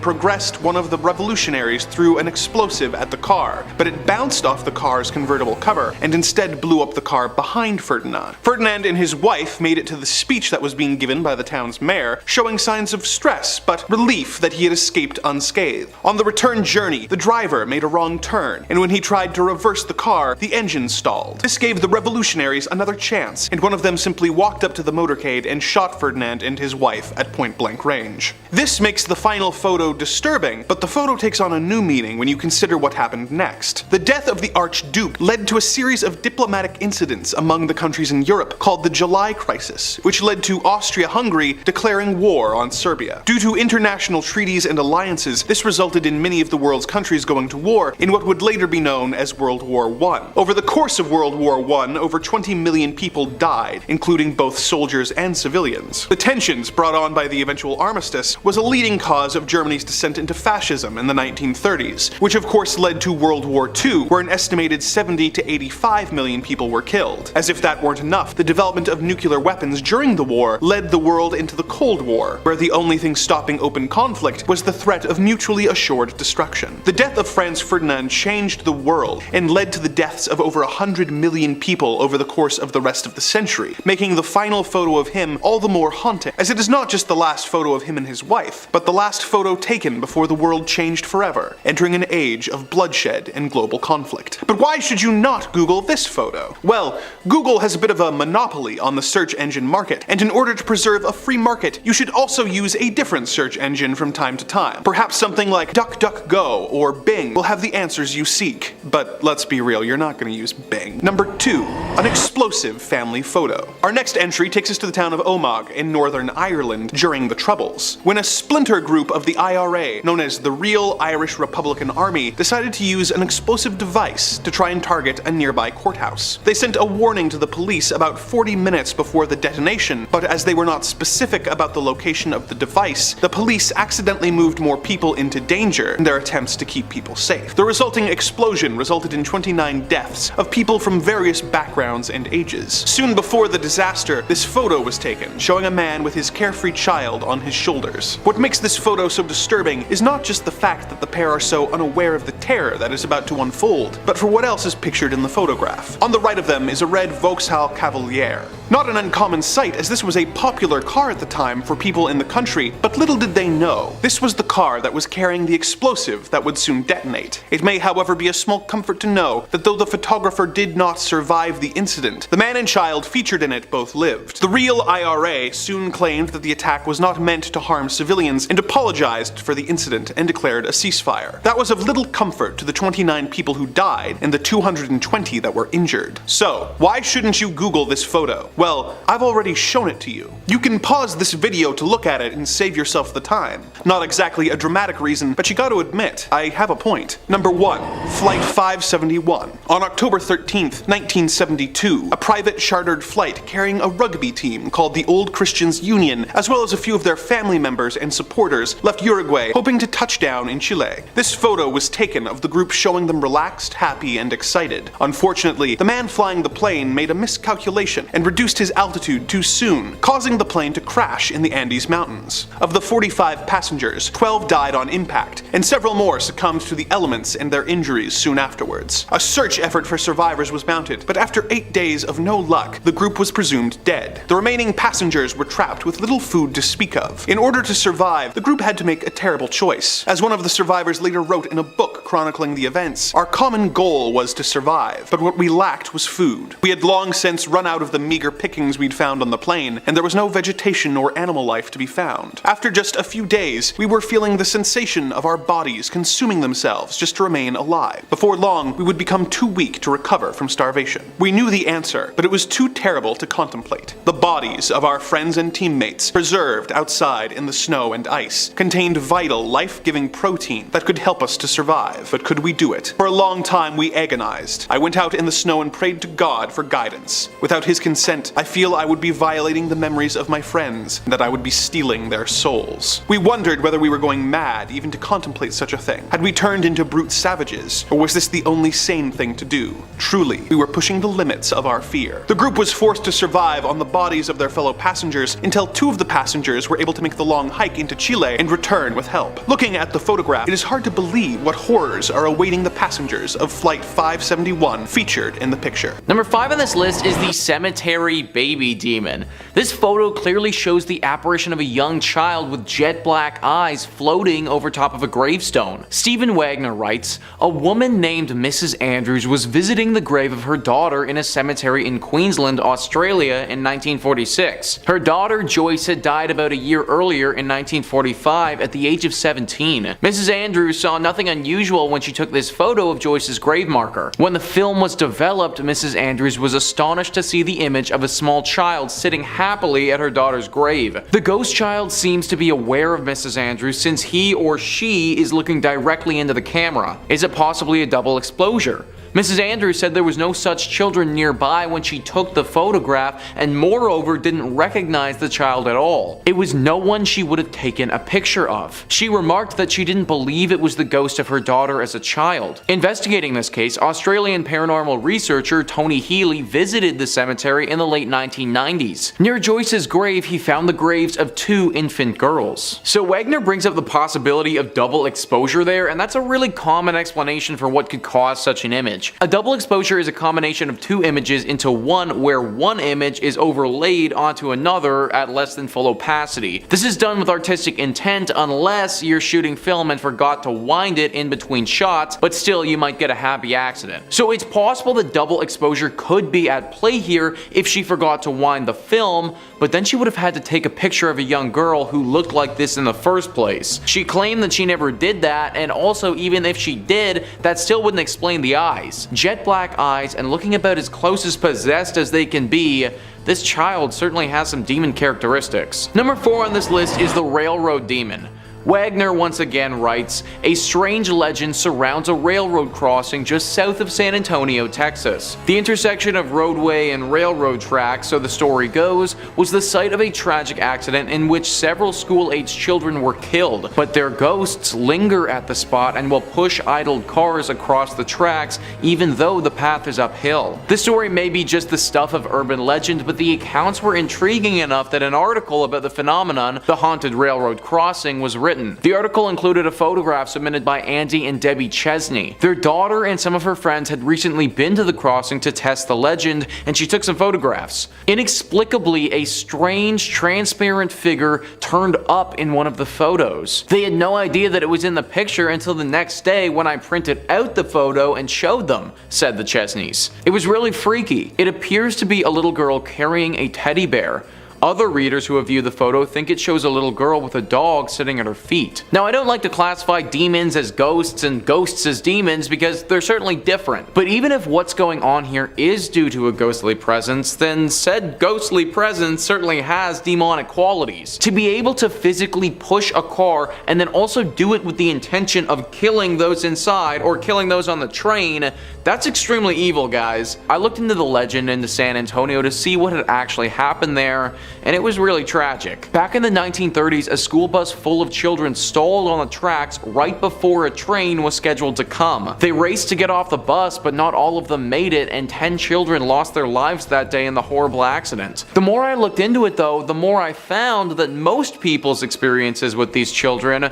S3: progressed, one of the revolutionaries threw an explosive at the car, but it bounced off the car's convertible cover and instead blew up the car behind Ferdinand. Ferdinand and his wife made it to the speech that was being given by the town's mayor, showing signs of stress but relief that he had escaped unscathed. On the return journey, the driver made a wrong turn, and when he tried to reverse the car, the engine stalled. This gave the revolutionaries another chance, and one of them simply walked up to the motorcade and shot Ferdinand and his wife at point-blank range. This makes the final photo disturbing, but the photo takes on a new meaning when you consider what happened next. The death of the Archduke led to a series of diplomatic incidents among the countries in Europe called the July Crisis, which led to Austria-Hungary declaring war on Serbia. Due to international treaties and alliances, this resulted in many of the world's countries going to war in what would later be known as World War I. Over the course of World War I, over 20 million people died, including both soldiers and civilians. The tensions brought on by the eventual armistice was a leading cause of Germany's descent into fascism in the 1930s, which of course led to World War II, where an estimated 70 to 85 million people were killed. As if that weren't enough, the development of nuclear weapons during the war led the world into the Cold War, where the only thing stopping open conflict was the threat of mutually assured destruction. The death of Franz Ferdinand changed the world and led to the deaths of over 100 million people over the course of the rest of the century, making the final photo of him all the more haunting, as it is not just the last photo of him and his wife, but the last photo taken before the world changed forever, entering an age of bloodshed and global conflict. But why should you not Google this photo? Well, Google has a bit of a monopoly on the search engine market, and in order to preserve a free market, you should also use a different search engine from time to time. Perhaps something like DuckDuckGo or Bing will have the answers you seek, but let's be real, you're not going to use Bing. Number 2. An explosive family photo. Our next entry takes us to the town of Omagh in Northern Ireland during the Troubles, when a splinter group of the IRA, known as the Real Irish Republican Army, decided to use an explosive device to try and target a nearby courthouse. They sent a warning to the police about 40 minutes before the detonation, but as they were not specific about the location of the device, the police accidentally moved more people into danger in their attempts to keep people safe. The resulting explosion resulted in 29 deaths of people from various backgrounds and ages. Soon before the disaster, this photo was taken, showing a man with his carefree child on his shoulders. What makes this photo so disturbing is not just the fact that the pair are so unaware of the terror that is about to unfold, but for what else is pictured in the photograph. On the right of them is a red Vauxhall Cavalier. Not an uncommon sight, as this was a popular car at the time for people in the country, but little did they know, this was the car that was carrying the explosive that would soon detonate. It may, however, be a small comfort to know that though the photographer did not survive the incident, the man and child featured in it both lived. The Real IRA soon claimed that the attack was not meant to harm civilians and apologized for the incident and declared a ceasefire. That was of little comfort to the 29 people people who died and the 220 that were injured. So, why shouldn't you Google this photo? Well, I've already shown it to you. You can pause this video to look at it and save yourself the time. Not exactly a dramatic reason, but you gotta admit, I have a point. Number 1. Flight 571. On October 13th, 1972, a private chartered flight carrying a rugby team called the Old Christians Union, as well as a few of their family members and supporters, left Uruguay, hoping to touch down in Chile. This photo was taken of the group showing them relaxed, happy, and excited. Unfortunately, the man flying the plane made a miscalculation and reduced his altitude too soon, causing the plane to crash in the Andes Mountains. Of the 45 passengers, 12 died on impact, and several more succumbed to the elements and their injuries soon afterwards. A search effort for survivors was mounted, but after 8 days of no luck, the group was presumed dead. The remaining passengers were trapped with little food to speak of. In order to survive, the group had to make a terrible choice. As one of the survivors later wrote in a book chronicling the events, our common goal was to survive, but what we lacked was food. We had long since run out of the meager pickings we'd found on the plane, and there was no vegetation or animal life to be found. After just a few days, we were feeling the sensation of our bodies consuming themselves just to remain alive. Before long, we would become too weak to recover from starvation. We knew the answer, but it was too terrible to contemplate. The bodies of our friends and teammates, preserved outside in the snow and ice, contained vital, life-giving protein that could help us to survive. But could we do it? For a long time, we agonized. I went out in the snow and prayed to God for guidance. Without his consent, I feel I would be violating the memories of my friends, and that I would be stealing their souls. We wondered whether we were going mad even to contemplate such a thing. Had we turned into brute savages, or was this the only sane thing to do? Truly, we were pushing the limits of our fear. The group was forced to survive on the bodies of their fellow passengers until 2 of the passengers were able to make the long hike into Chile and return with help. Looking at the photograph, it is hard to believe what horrors are awaiting the passengers of Flight 571 featured in the picture.
S1: Number 5 on this list is the cemetery baby demon. This photo clearly shows the apparition of a young child with jet black eyes floating over top of a gravestone. Stephen Wagner writes, "A woman named Mrs. Andrews was visiting the grave of her daughter in a cemetery in Queensland, Australia in 1946. Her daughter Joyce had died about a year earlier in 1945 at the age of 17. Mrs. Andrews saw nothing unusual when she took this photo of Joyce's grave marker. When the film was developed, Mrs. Andrews was astonished to see the image of a small child sitting happily at her daughter's grave. The ghost child seems to be aware of Mrs. Andrews since he or she is looking directly into the camera. Is it possibly a double exposure? Mrs. Andrews said there was no such children nearby when she took the photograph, and moreover didn't recognize the child at all. It was no one she would have taken a picture of. She remarked that she didn't believe it was the ghost of her daughter as a child." Investigating this case, Australian paranormal researcher Tony Healy visited the cemetery in the late 1990s. Near Joyce's grave, he found the graves of 2 infant girls. So Wagner brings up the possibility of double exposure there, and that's a really common explanation for what could cause such an image. A double exposure is a combination of 2 images into one where one image is overlaid onto another at less than full opacity. This is done with artistic intent unless you're shooting film and forgot to wind it in between shots, but still you might get a happy accident. So it's possible that double exposure could be at play here if she forgot to wind the film, but then she would have had to take a picture of a young girl who looked like this in the first place. She claimed that she never did that, and also even if she did, that still wouldn't explain the eyes. Jet black eyes and looking about as close as possessed as they can be, this child certainly has some demon characteristics. Number 4 on this list is the railroad demon. Wagner once again writes, "A strange legend surrounds a railroad crossing just south of San Antonio, Texas. The intersection of roadway and railroad tracks, so the story goes, was the site of a tragic accident in which several school-aged children were killed, but their ghosts linger at the spot and will push idled cars across the tracks even though the path is uphill." This story may be just the stuff of urban legend, but the accounts were intriguing enough that an article about the phenomenon, the haunted railroad crossing, was written. The article included a photograph submitted by Andy and Debbie Chesney. Their daughter and some of her friends had recently been to the crossing to test the legend, and she took some photographs. Inexplicably, a strange, transparent figure turned up in one of the photos. They had no idea that it was in the picture until the next day when I printed out the photo and showed them, said the Chesneys. It was really freaky. It appears to be a little girl carrying a teddy bear. Other readers who have viewed the photo think it shows a little girl with a dog sitting at her feet. Now, I don't like to classify demons as ghosts and ghosts as demons because they're certainly different, but even if what's going on here is due to a ghostly presence, then said ghostly presence certainly has demonic qualities. To be able to physically push a car and then also do it with the intention of killing those inside or killing those on the train, that's extremely evil, guys. I looked into the legend into San Antonio to see what had actually happened there, and it was really tragic. Back in the 1930s, a school bus full of children stalled on the tracks right before a train was scheduled to come. They raced to get off the bus, but not all of them made it, and 10 children lost their lives that day in the horrible accident. The more I looked into it though, the more I found that most people's experiences with these children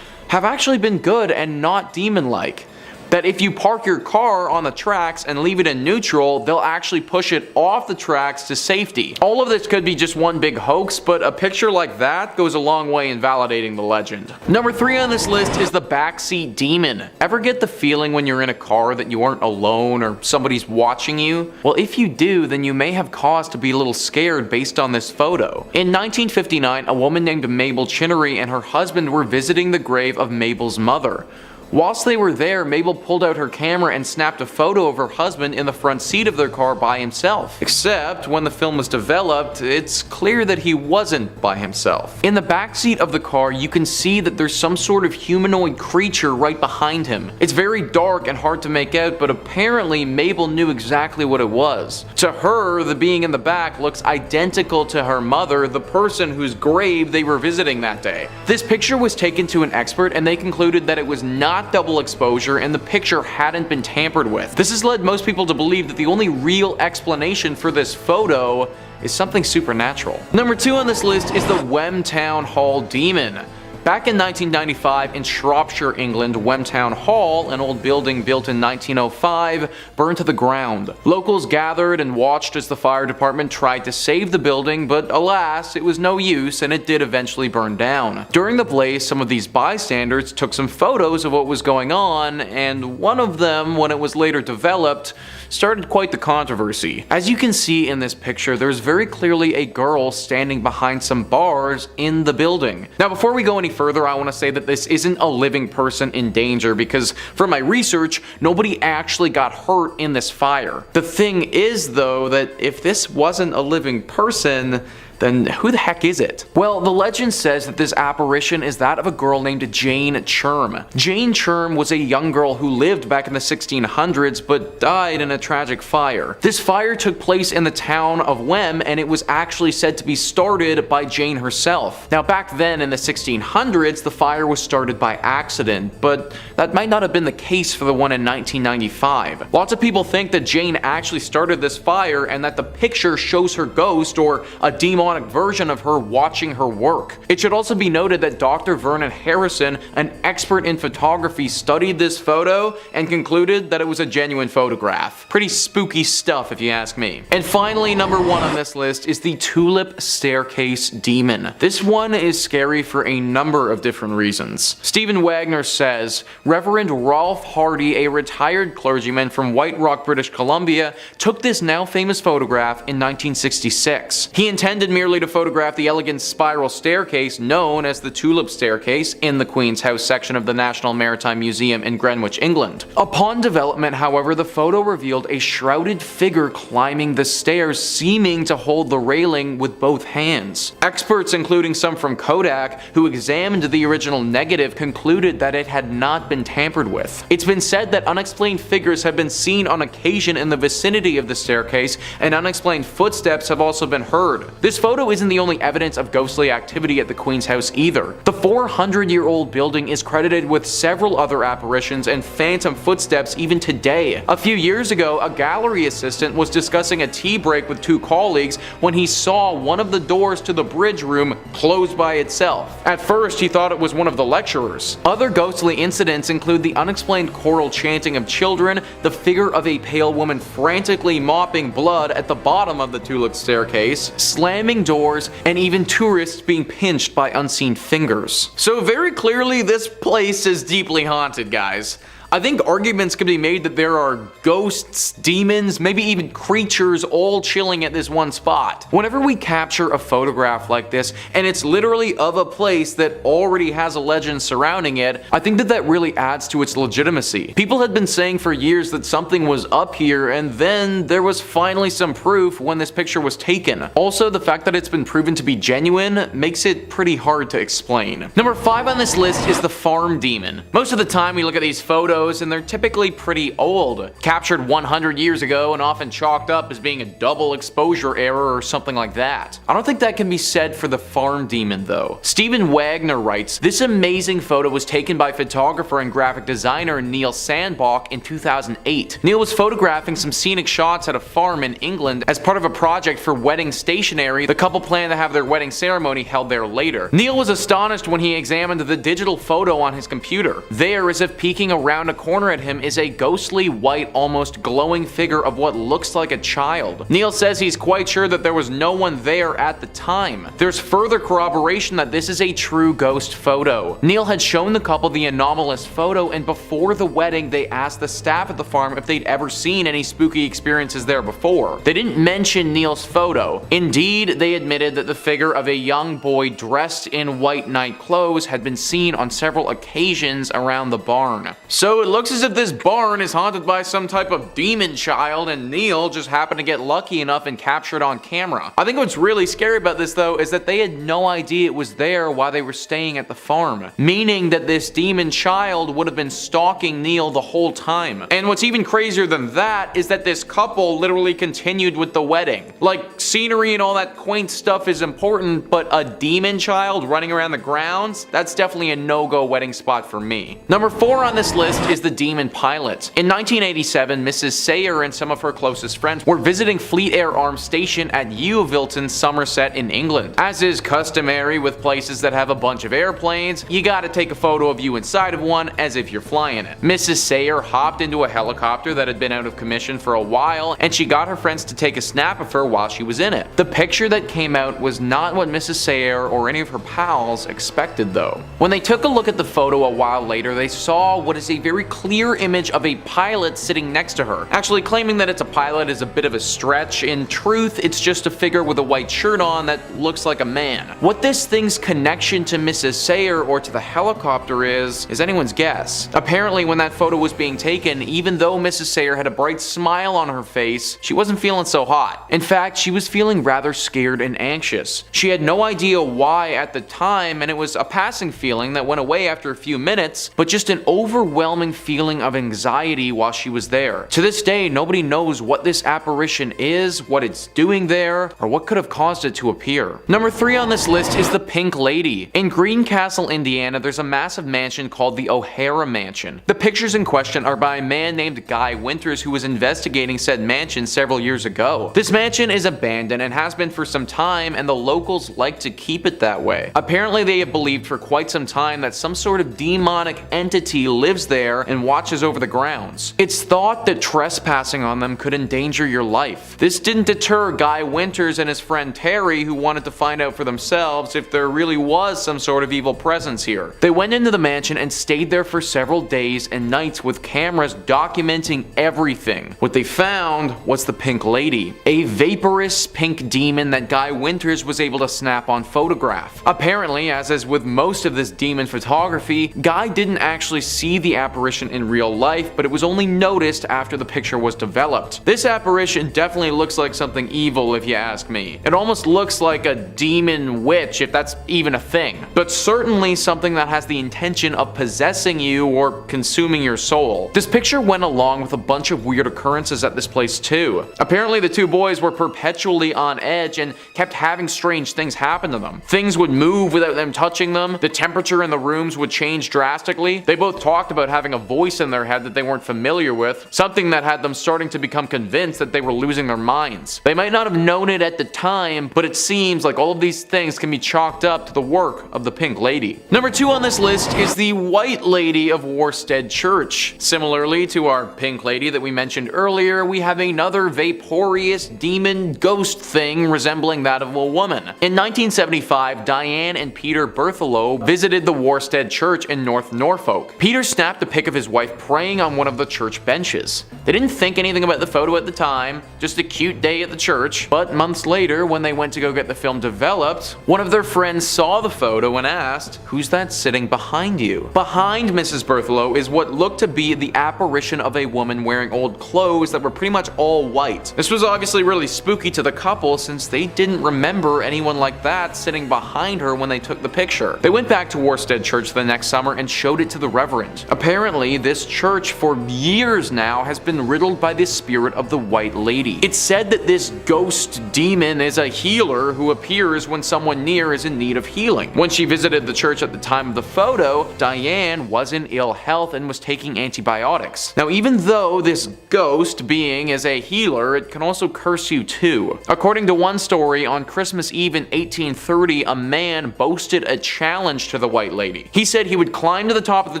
S1: have actually been good and not demon-like. That if you park your car on the tracks and leave it in neutral, they'll actually push it off the tracks to safety. All of this could be just one big hoax, but a picture like that goes a long way in validating the legend. Number 3 on this list is the backseat demon. Ever get the feeling when you're in a car that you aren't alone or somebody's watching you? Well, if you do, then you may have cause to be a little scared based on this photo. In 1959, a woman named Mabel Chinnery and her husband were visiting the grave of Mabel's mother. Whilst they were there, Mabel pulled out her camera and snapped a photo of her husband in the front seat of their car by himself. Except, when the film was developed, it's clear that he wasn't by himself. In the backseat of the car, you can see that there's some sort of humanoid creature right behind him. It's very dark and hard to make out, but apparently Mabel knew exactly what it was. To her, the being in the back looks identical to her mother, the person whose grave they were visiting that day. This picture was taken to an expert and they concluded that it was not double exposure and the picture hadn't been tampered with. This has led most people to believe that the only real explanation for this photo is something supernatural. Number 2 on this list is the Wem Town Hall Demon. Back in 1995 in Shropshire, England, Wem Town Hall, an old building built in 1905, burned to the ground. Locals gathered and watched as the fire department tried to save the building, but alas, it was no use and it did eventually burn down. During the blaze, some of these bystanders took some photos of what was going on, and one of them, when it was later developed, started quite the controversy. As you can see in this picture, there's very clearly a girl standing behind some bars in the building. Now, before we go any further, I want to say that this isn't a living person in danger because from my research, nobody actually got hurt in this fire. The thing is though that if this wasn't a living person, then who the heck is it? Well, the legend says that this apparition is that of a girl named Jane Churm. Jane Churm was a young girl who lived back in the 1600s but died in a tragic fire. This fire took place in the town of Wem and it was actually said to be started by Jane herself. Now back then in the 1600s, the fire was started by accident, but that might not have been the case for the one in 1995. Lots of people think that Jane actually started this fire and that the picture shows her ghost or a demonic version of her watching her work. It should also be noted that Dr. Vernon Harrison, an expert in photography, studied this photo and concluded that it was a genuine photograph. Pretty spooky stuff if you ask me. And finally, number 1 on this list is the Tulip Staircase Demon. This one is scary for a number of different reasons. Stephen Wagner says, Reverend Rolf Hardy, a retired clergyman from White Rock, British Columbia, took this now famous photograph in 1966. He intended merely to photograph the elegant spiral staircase known as the Tulip Staircase in the Queen's House section of the National Maritime Museum in Greenwich, England. Upon development, however, the photo revealed a shrouded figure climbing the stairs, seeming to hold the railing with both hands. Experts, including some from Kodak, who examined the original negative, concluded that it had not been tampered with. It's been said that unexplained figures have been seen on occasion in the vicinity of the staircase, and unexplained footsteps have also been heard. This photo isn't the only evidence of ghostly activity at the Queen's House either. The 400-year-old building is credited with several other apparitions and phantom footsteps even today. A few years ago, a gallery assistant was discussing a tea break with 2 colleagues when he saw one of the doors to the bridge room closed by itself. At first, he thought it was one of the lecturers. Other ghostly incidents include the unexplained choral chanting of children, the figure of a pale woman frantically mopping blood at the bottom of the Tulip Staircase, slamming doors, and even tourists being pinched by unseen fingers. So very clearly this place is deeply haunted, guys. I think arguments can be made that there are ghosts, demons, maybe even creatures all chilling at this one spot. Whenever we capture a photograph like this, and it's literally of a place that already has a legend surrounding it, I think that really adds to its legitimacy. People had been saying for years that something was up here, and then there was finally some proof when this picture was taken. Also, the fact that it's been proven to be genuine makes it pretty hard to explain. Number 5 on this list is the farm demon. Most of the time we look at these photos and they're typically pretty old, captured 100 years ago and often chalked up as being a double exposure error or something like that. I don't think that can be said for the farm demon though. Stephen Wagner writes, "This amazing photo was taken by photographer and graphic designer Neil Sandbach in 2008. Neil was photographing some scenic shots at a farm in England as part of a project for wedding stationery. The couple planned to have their wedding ceremony held there later. Neil was astonished when he examined the digital photo on his computer. There, as if peeking around a corner at him, is a ghostly white, almost glowing figure of what looks like a child. Neil says he's quite sure that there was no one there at the time. There's further corroboration that this is a true ghost photo. Neil had shown the couple the anomalous photo, and before the wedding they asked the staff at the farm if they'd ever seen any spooky experiences there before. They didn't mention Neil's photo. Indeed, they admitted that the figure of a young boy dressed in white night clothes had been seen on several occasions around the barn. So it looks as if this barn is haunted by some type of demon child, and Neil just happened to get lucky enough and capture it on camera. I think what's really scary about this though is that they had no idea it was there while they were staying at the farm, meaning that this demon child would have been stalking Neil the whole time. And what's even crazier than that is that this couple literally continued with the wedding. Like, scenery and all that quaint stuff is important, but a demon child running around the grounds? That's definitely a no-go wedding spot for me. Number 4 on this list is the demon pilot. In 1987, Mrs. Sayer and some of her closest friends were visiting Fleet Air Arms Station at Yeovilton, Somerset in England. As is customary with places that have a bunch of airplanes, you gotta take a photo of you inside of one as if you're flying it. Mrs. Sayer hopped into a helicopter that had been out of commission for a while, and she got her friends to take a snap of her while she was in it. The picture that came out was not what Mrs. Sayer or any of her pals expected though. When they took a look at the photo a while later, they saw what is a very clear image of a pilot sitting next to her. Actually, claiming that it's a pilot is a bit of a stretch. In truth, it's just a figure with a white shirt on that looks like a man. What this thing's connection to Mrs. Sayer or to the helicopter is anyone's guess. Apparently, when that photo was being taken, even though Mrs. Sayer had a bright smile on her face, she wasn't feeling so hot. In fact, she was feeling rather scared and anxious. She had no idea why at the time, and it was a passing feeling that went away after a few minutes, but just an overwhelming feeling of anxiety while she was there. To this day, nobody knows what this apparition is, what it's doing there, or what could have caused it to appear. Number 3 on this list is the Pink Lady. In Greencastle, Indiana, there's a massive mansion called the O'Hara Mansion. The pictures in question are by a man named Guy Winters who was investigating said mansion several years ago. This mansion is abandoned and has been for some time, and the locals like to keep it that way. Apparently, they have believed for quite some time that some sort of demonic entity lives there and watches over the grounds. It's thought that trespassing on them could endanger your life. This didn't deter Guy Winters and his friend Terry, who wanted to find out for themselves if there really was some sort of evil presence here. They went into the mansion and stayed there for several days and nights with cameras documenting everything. What they found was the Pink Lady, a vaporous pink demon that Guy Winters was able to snap on photograph. Apparently, as is with most of this demon photography, Guy didn't actually see the apparition in real life, but it was only noticed after the picture was developed. This apparition definitely looks like something evil if you ask me. It almost looks like a demon witch, if that's even a thing, but certainly something that has the intention of possessing you or consuming your soul. This picture went along with a bunch of weird occurrences at this place too. Apparently the two boys were perpetually on edge and kept having strange things happen to them. Things would move without them touching them, the temperature in the rooms would change drastically. They both talked about having a voice in their head that they weren't familiar with, something that had them starting to become convinced that they were losing their minds. They might not have known it at the time, but it seems like all of these things can be chalked up to the work of the Pink Lady. Number 2 on this list is the White Lady of Worstead Church. Similarly to our Pink Lady that we mentioned earlier, we have another vaporous demon ghost thing resembling that of a woman. In 1975, Diane and Peter Berthelot visited the Worstead Church in North Norfolk. Peter snapped a pic of his wife praying on one of the church benches. They didn't think anything about the photo at the time, just a cute day at the church, but months later, when they went to go get the film developed, one of their friends saw the photo and asked, "Who's that sitting behind you?" Behind Mrs. Berthelot is what looked to be the apparition of a woman wearing old clothes that were pretty much all white. This was obviously really spooky to the couple since they didn't remember anyone like that sitting behind her when they took the picture. They went back to Worstead Church the next summer and showed it to the reverend. Apparently, this church for years now has been riddled by the spirit of the White Lady. It's said that this ghost demon is a healer who appears when someone near is in need of healing. When she visited the church at the time of the photo, Diane was in ill health and was taking antibiotics. Now, even though this ghost being is a healer, it can also curse you too. According to one story, on Christmas Eve in 1830, a man boasted a challenge to the White Lady. He said he would climb to the top of the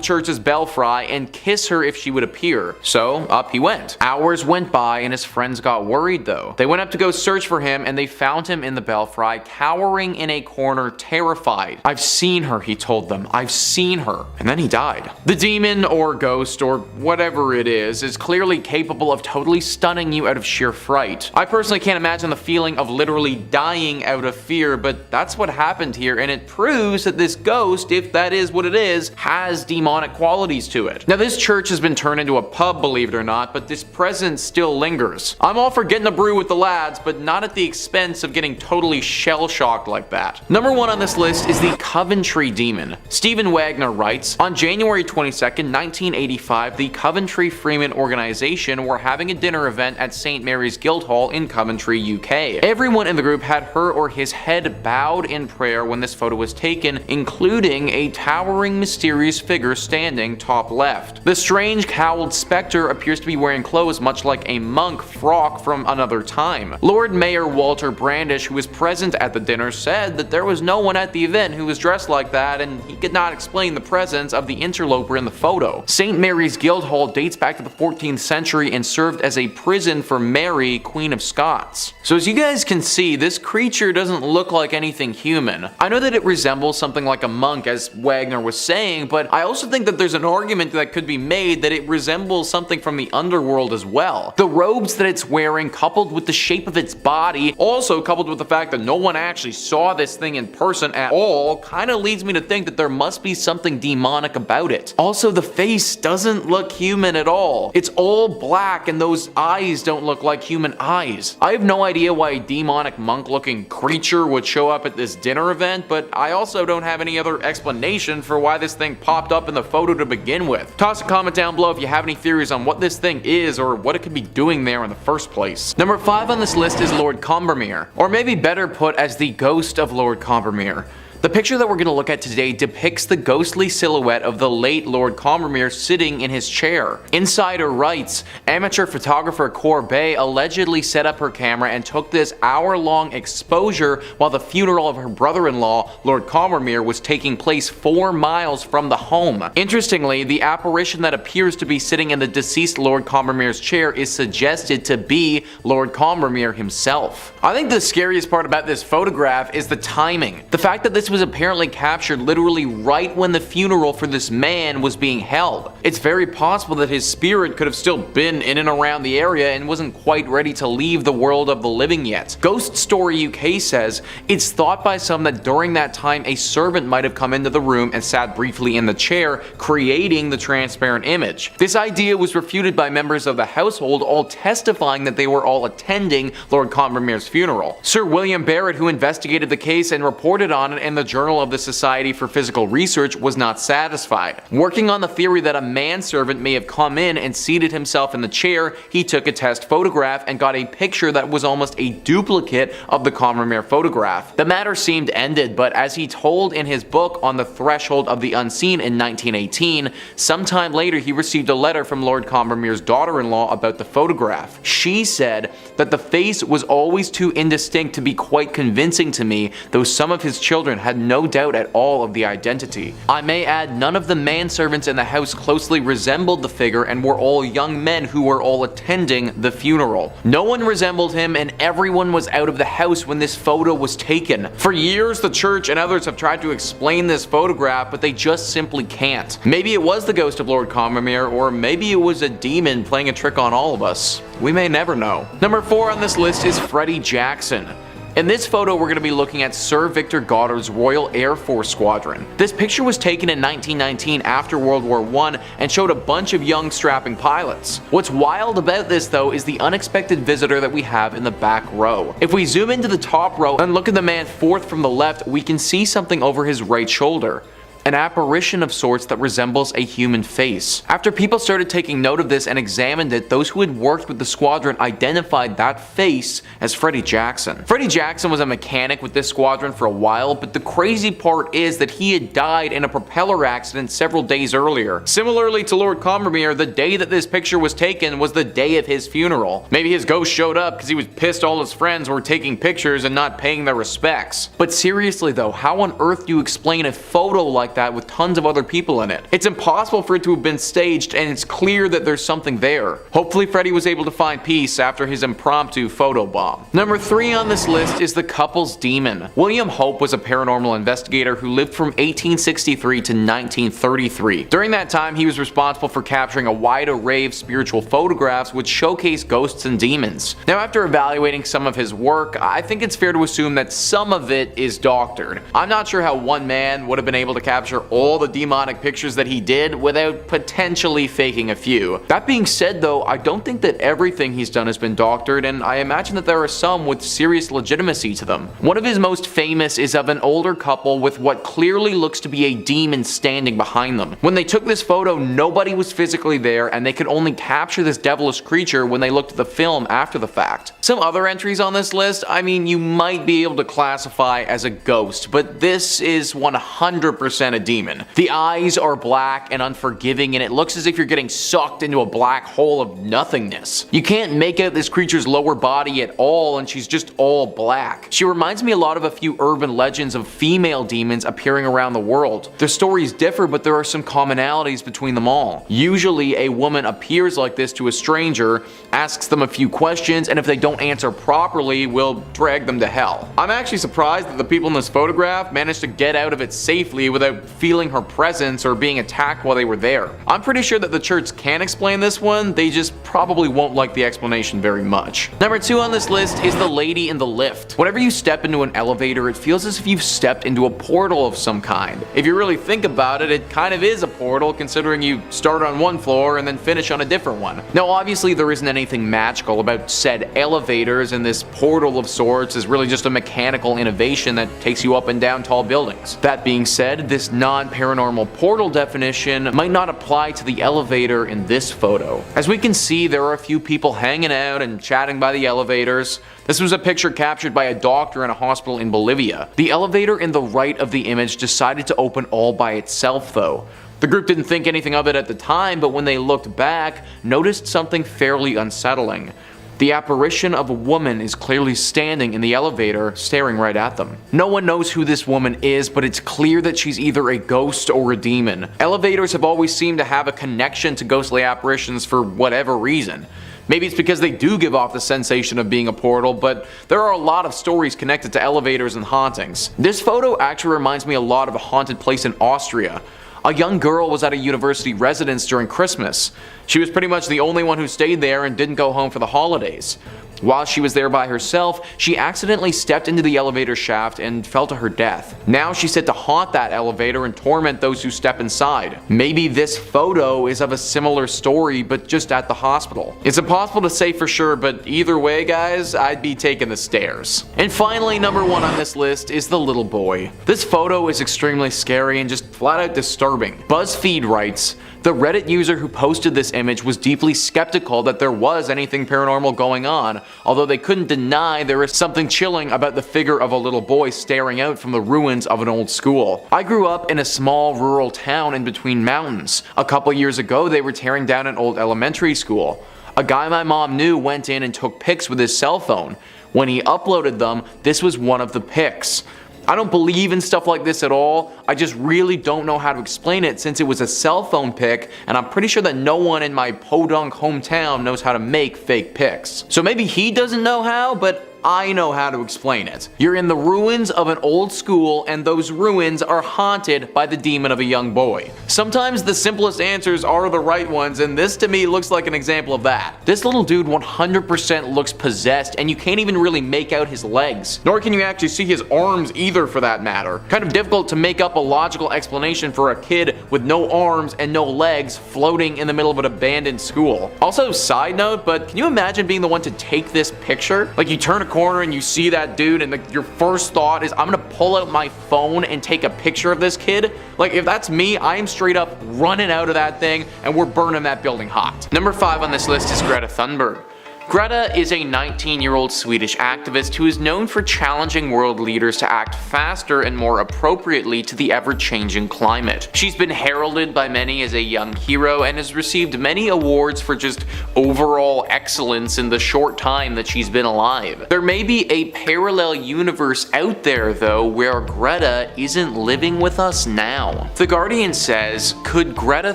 S1: church's belfry and kiss her if she would appear. So up he went. Hours went by and his friends got worried though. They went up to go search for him and they found him in the belfry, cowering in a corner, terrified. "I've seen her," he told them. "I've seen her." And then he died. The demon or ghost or whatever it is clearly capable of totally stunning you out of sheer fright. I personally can't imagine the feeling of literally dying out of fear, but that's what happened here, and it proves that this ghost, if that is what it is, has demonic qualities to it. Now, this church has been turned into a pub, believe it or not, but this presence still lingers. I'm all for getting a brew with the lads, but not at the expense of getting totally shell-shocked like that. Number 1 on this list is the Coventry Demon. Stephen Wagner writes, on January 22nd, 1985, the Coventry Freeman organization were having a dinner event at St. Mary's Guildhall in Coventry, UK. Everyone in the group had her or his head bowed in prayer when this photo was taken, including a towering mysterious figure standing top left. The strange cowled spectre appears to be wearing clothes much like a monk frock from another time. Lord Mayor Walter Brandish, who was present at the dinner, said that there was no one at the event who was dressed like that, and he could not explain the presence of the interloper in the photo. St. Mary's Guildhall dates back to the 14th century and served as a prison for Mary, Queen of Scots. So as you guys can see, this creature doesn't look like anything human. I know that it resembles something like a monk, as Wagner was saying, but I also think that there's an argument that could be made that it resembles something from the underworld as well. The robes that it's wearing, coupled with the shape of its body, also coupled with the fact that no one actually saw this thing in person at all, kind of leads me to think that there must be something demonic about it. Also, the face doesn't look human at all. It's all black and those eyes don't look like human eyes. I have no idea why a demonic monk-looking creature would show up at this dinner event, but I also don't have any other explanation for why this thing popped up in the photo to begin with. Toss a comment down below if you have any theories on what this thing is or what it could be doing there in the first place. Number 5 on this list is Lord Combermere, or maybe better put as the ghost of Lord Combermere. The picture that we're going to look at today depicts the ghostly silhouette of the late Lord Combermere sitting in his chair. Insider writes, amateur photographer Corbet allegedly set up her camera and took this hour-long exposure while the funeral of her brother-in-law, Lord Combermere, was taking place 4 miles from the home. Interestingly, the apparition that appears to be sitting in the deceased Lord Combermere's chair is suggested to be Lord Combermere himself. I think the scariest part about this photograph is the timing. The fact that this was apparently captured literally right when the funeral for this man was being held. It's very possible that his spirit could have still been in and around the area and wasn't quite ready to leave the world of the living yet. Ghost Story UK says, it's thought by some that during that time a servant might have come into the room and sat briefly in the chair, creating the transparent image. This idea was refuted by members of the household, all testifying that they were all attending Lord Combermere's funeral. Sir William Barrett, who investigated the case and reported on it in the Journal of the Society for Physical Research, was not satisfied. Working on the theory that a manservant may have come in and seated himself in the chair, he took a test photograph and got a picture that was almost a duplicate of the Combermere photograph. The matter seemed ended, but as he told in his book On the Threshold of the Unseen in 1918, sometime later he received a letter from Lord Combermere's daughter-in-law about the photograph. She said that the face was always too indistinct to be quite convincing to me, though some of his children had no doubt at all of the identity. I may add, none of the manservants in the house closely resembled the figure and were all young men who were all attending the funeral. No one resembled him, and everyone was out of the house when this photo was taken. For years, the church and others have tried to explain this photograph, but they just simply can't. Maybe it was the ghost of Lord Combermere, or maybe it was a demon playing a trick on all of us. We may never know. Number 4 on this list is Freddie Jackson. In this photo, we're going to be looking at Sir Victor Goddard's Royal Air Force Squadron. This picture was taken in 1919 after World War I and showed a bunch of young strapping pilots. What's wild about this though is the unexpected visitor that we have in the back row. If we zoom into the top row and look at the man fourth from the left, we can see something over his right shoulder. An apparition of sorts that resembles a human face. After people started taking note of this and examined it, those who had worked with the squadron identified that face as Freddie Jackson. Freddie Jackson was a mechanic with this squadron for a while, but the crazy part is that he had died in a propeller accident several days earlier. Similarly to Lord Combermere, the day that this picture was taken was the day of his funeral. Maybe his ghost showed up because he was pissed all his friends were taking pictures and not paying their respects. But seriously though, how on earth do you explain a photo like that with tons of other people in it? It's impossible for it to have been staged, and it's clear that there's something there. Hopefully Freddie was able to find peace after his impromptu photo bomb. Number 3 on this list is the couple's demon. William Hope was a paranormal investigator who lived from 1863 to 1933. During that time, he was responsible for capturing a wide array of spiritual photographs which showcase ghosts and demons. Now, after evaluating some of his work, I think it's fair to assume that some of it is doctored. I'm not sure how one man would have been able to capture all the demonic pictures that he did without potentially faking a few. That being said though, I don't think that everything he's done has been doctored, and I imagine that there are some with serious legitimacy to them. One of his most famous is of an older couple with what clearly looks to be a demon standing behind them. When they took this photo, nobody was physically there, and they could only capture this devilish creature when they looked at the film after the fact. Some other entries on this list, I mean, you might be able to classify as a ghost, but this is 100% a demon. The eyes are black and unforgiving, and it looks as if you're getting sucked into a black hole of nothingness. You can't make out this creature's lower body at all, and she's just all black. She reminds me a lot of a few urban legends of female demons appearing around the world. Their stories differ, but there are some commonalities between them all. Usually a woman appears like this to a stranger, asks them a few questions, and if they don't answer properly, will drag them to hell. I'm actually surprised that the people in this photograph managed to get out of it safely without feeling her presence or being attacked while they were there. I'm pretty sure that the church can explain this one, they just probably won't like the explanation very much. Number 2 on this list is the lady in the lift. Whenever you step into an elevator, it feels as if you've stepped into a portal of some kind. If you really think about it, it kind of is a portal, considering you start on one floor and then finish on a different one. Now obviously there isn't anything magical about said elevators, and this portal of sorts is really just a mechanical innovation that takes you up and down tall buildings. That being said, this non-paranormal portal definition might not apply to the elevator in this photo. As we can see, there are a few people hanging out and chatting by the elevators. This was a picture captured by a doctor in a hospital in Bolivia. The elevator in the right of the image decided to open all by itself though. The group didn't think anything of it at the time, but when they looked back, noticed something fairly unsettling. The apparition of a woman is clearly standing in the elevator, staring right at them. No one knows who this woman is, but it's clear that she's either a ghost or a demon. Elevators have always seemed to have a connection to ghostly apparitions for whatever reason. Maybe it's because they do give off the sensation of being a portal, but there are a lot of stories connected to elevators and hauntings. This photo actually reminds me a lot of a haunted place in Austria. A young girl was at a university residence during Christmas. She was pretty much the only one who stayed there and didn't go home for the holidays. While she was there by herself, she accidentally stepped into the elevator shaft and fell to her death. Now she's set to haunt that elevator and torment those who step inside. Maybe this photo is of a similar story, but just at the hospital. It's impossible to say for sure, but either way guys, I'd be taking the stairs. And finally, number 1 on this list is the little boy. This photo is extremely scary and just flat out disturbing. BuzzFeed writes, the Reddit user who posted this image was deeply skeptical that there was anything paranormal going on, although they couldn't deny there is something chilling about the figure of a little boy staring out from the ruins of an old school. I grew up in a small rural town in between mountains. A couple years ago they were tearing down an old elementary school. A guy my mom knew went in and took pics with his cell phone. When he uploaded them, this was one of the pics. I don't believe in stuff like this at all. I just really don't know how to explain it since it was a cell phone pic, and I'm pretty sure that no one in my podunk hometown knows how to make fake pics. So maybe he doesn't know how, but I know how to explain it. You're in the ruins of an old school, and those ruins are haunted by the demon of a young boy. Sometimes the simplest answers are the right ones, and this to me looks like an example of that. This little dude 100% looks possessed, and you can't even really make out his legs. Nor can you actually see his arms either, for that matter. Kind of difficult to make up a logical explanation for a kid with no arms and no legs floating in the middle of an abandoned school. Also, side note, but can you imagine being the one to take this picture? Like, you turn a corner and you see that dude and your first thought is, I'm gonna pull out my phone and take a picture of this kid. Like, if that's me, I am straight up running out of that thing and we're burning that building hot. Number 5 on this list is Greta Thunberg. Greta is a 19-year-old Swedish activist who is known for challenging world leaders to act faster and more appropriately to the ever-changing climate. She's been heralded by many as a young hero and has received many awards for just overall excellence in the short time that she's been alive. There may be a parallel universe out there though where Greta isn't living with us now. The Guardian says, could Greta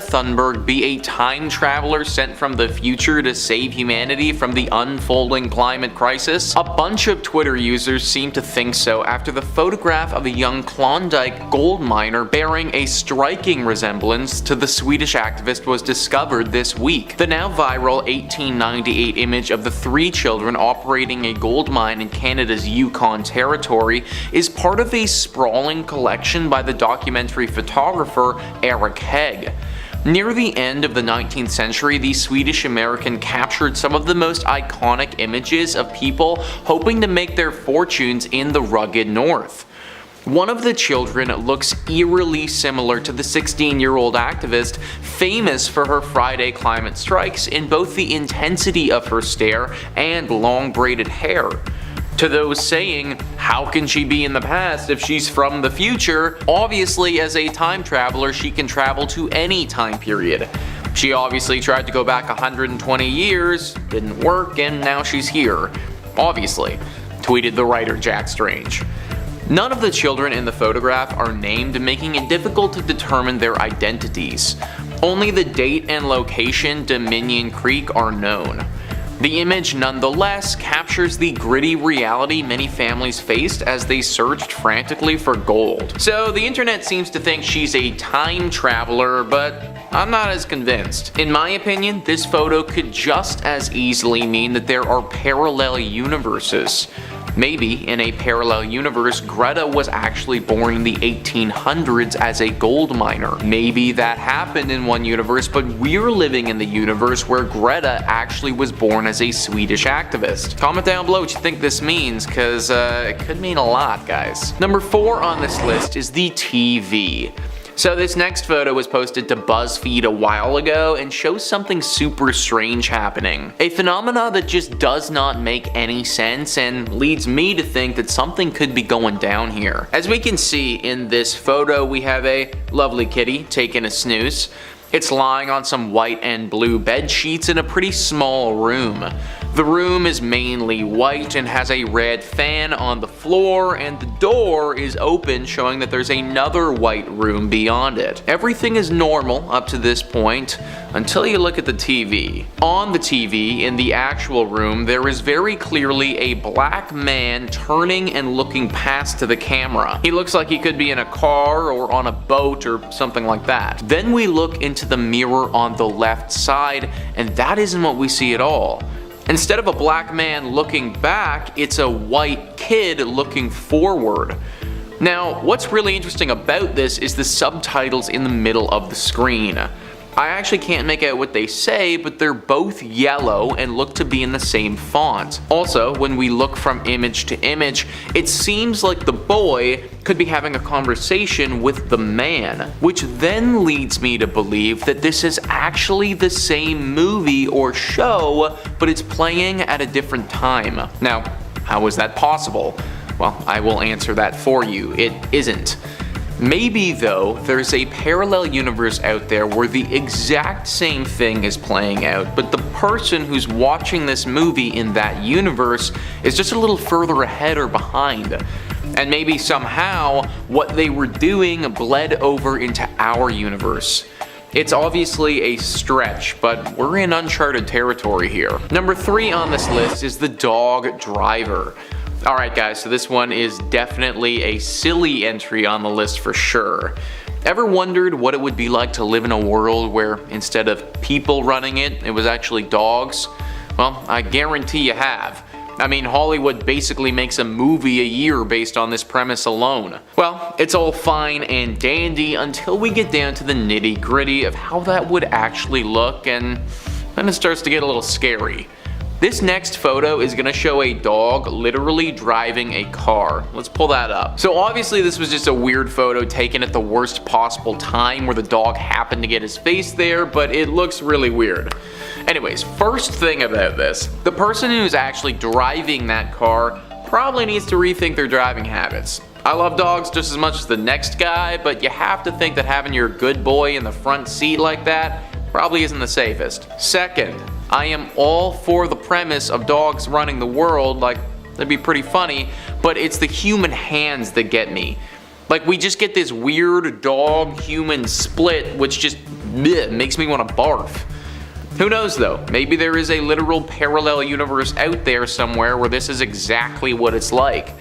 S1: Thunberg be a time traveler sent from the future to save humanity from the unfolding climate crisis? A bunch of Twitter users seem to think so after the photograph of a young Klondike gold miner bearing a striking resemblance to the Swedish activist was discovered this week. The now viral 1898 image of the 3 children operating a gold mine in Canada's Yukon Territory is part of a sprawling collection by the documentary photographer Eric Hegg. Near the end of the 19th century, the Swedish-American captured some of the most iconic images of people hoping to make their fortunes in the rugged north. One of the children looks eerily similar to the 16-year-old activist, famous for her Friday climate strikes in both the intensity of her stare and long braided hair. To those saying, how can she be in the past if she's from the future? Obviously, as a time traveler, she can travel to any time period. She obviously tried to go back 120 years, didn't work, and now she's here. Obviously, tweeted the writer Jack Strange. None of the children in the photograph are named, making it difficult to determine their identities. Only the date and location, Dominion Creek, are known. The image nonetheless captures the gritty reality many families faced as they searched frantically for gold. So the internet seems to think she's a time traveler, but I'm not as convinced. In my opinion, this photo could just as easily mean that there are parallel universes. Maybe, in a parallel universe, Greta was actually born in the 1800s as a gold miner. Maybe that happened in one universe, but we're living in the universe where Greta actually was born as a Swedish activist. Comment down below what you think this means, cause it could mean a lot, guys. Number 4 on this list is the TV. So this next photo was posted to BuzzFeed a while ago and shows something super strange happening. A phenomena that just does not make any sense and leads me to think that something could be going down here. As we can see in this photo, we have a lovely kitty taking a snooze. It's lying on some white and blue bed sheets in a pretty small room. The room is mainly white and has a red fan on the floor, and the door is open, showing that there's another white room beyond it. Everything is normal up to this point until you look at the TV. On the TV in the actual room, there is very clearly a black man turning and looking past to the camera. He looks like he could be in a car or on a boat or something like that. Then we look into the mirror on the left side, and that isn't what we see at all. Instead of a black man looking back, it's a white kid looking forward. Now, what's really interesting about this is the subtitles in the middle of the screen. I actually can't make out what they say, but they're both yellow and look to be in the same font. Also, when we look from image to image, it seems like the boy could be having a conversation with the man, which then leads me to believe that this is actually the same movie or show, but it's playing at a different time. Now, how is that possible? Well, I will answer that for you. It isn't. Maybe though, there's a parallel universe out there where the exact same thing is playing out, but the person who's watching this movie in that universe is just a little further ahead or behind. And maybe somehow what they were doing bled over into our universe. It's obviously a stretch, but we're in uncharted territory here. Number 3 on this list is the dog driver. Alright guys, so this one is definitely a silly entry on the list for sure. Ever wondered what it would be like to live in a world where instead of people running it, it was actually dogs? Well, I guarantee you have. I mean, Hollywood basically makes a movie a year based on this premise alone. Well, it's all fine and dandy until we get down to the nitty gritty of how that would actually look, and then it starts to get a little scary. This next photo is going to show a dog literally driving a car. Let's pull that up. So obviously this was just a weird photo taken at the worst possible time where the dog happened to get his face there, but it looks really weird. Anyways, first thing about this, the person who's actually driving that car probably needs to rethink their driving habits. I love dogs just as much as the next guy, but you have to think that having your good boy in the front seat like that probably isn't the safest. Second, I am all for the premise of dogs running the world, like that'd be pretty funny, but it's the human hands that get me. Like we just get this weird dog-human split which just makes me want to barf. Who knows though, maybe there is a literal parallel universe out there somewhere where this is exactly what it's like.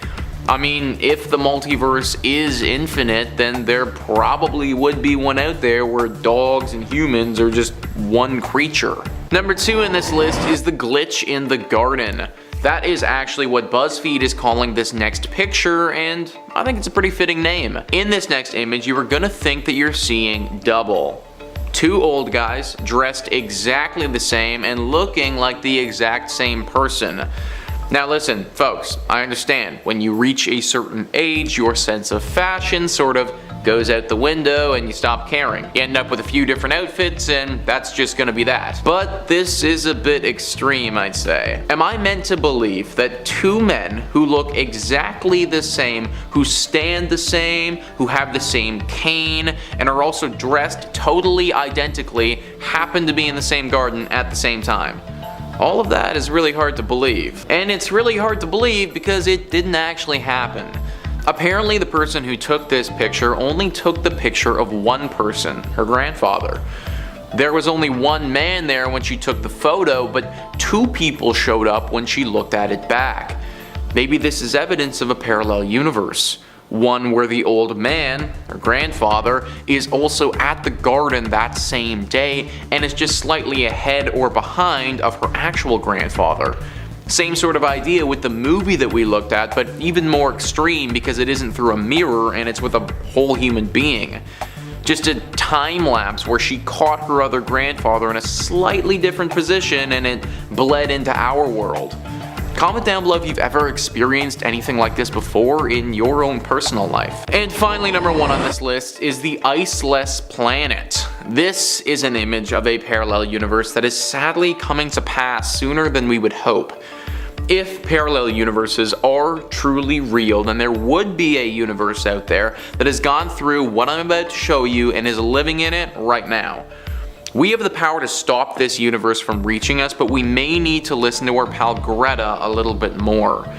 S1: I mean, if the multiverse is infinite, then there probably would be one out there where dogs and humans are just one creature. Number 2 in this list is the glitch in the garden. That is actually what BuzzFeed is calling this next picture, and I think it's a pretty fitting name. In this next image, you are gonna think that you're seeing double. 2 old guys dressed exactly the same and looking like the exact same person. Now listen, folks, I understand when you reach a certain age, your sense of fashion sort of goes out the window and you stop caring. You end up with a few different outfits and that's just gonna be that. But this is a bit extreme, I'd say. Am I meant to believe that 2 men who look exactly the same, who stand the same, who have the same cane, and are also dressed totally identically, happen to be in the same garden at the same time? All of that is really hard to believe. And it's really hard to believe because it didn't actually happen. Apparently the person who took this picture only took the picture of one person, her grandfather. There was only one man there when she took the photo, but 2 people showed up when she looked at it back. Maybe this is evidence of a parallel universe. One where the old man, her grandfather, is also at the garden that same day and is just slightly ahead or behind of her actual grandfather. Same sort of idea with the movie that we looked at, but even more extreme because it isn't through a mirror and it's with a whole human being. Just a time lapse where she caught her other grandfather in a slightly different position and it bled into our world. Comment down below if you've ever experienced anything like this before in your own personal life. And finally, number 1 on this list is the iceless planet. This is an image of a parallel universe that is sadly coming to pass sooner than we would hope. If parallel universes are truly real, then there would be a universe out there that has gone through what I'm about to show you and is living in it right now. We have the power to stop this universe from reaching us, but we may need to listen to our pal Greta a little bit more.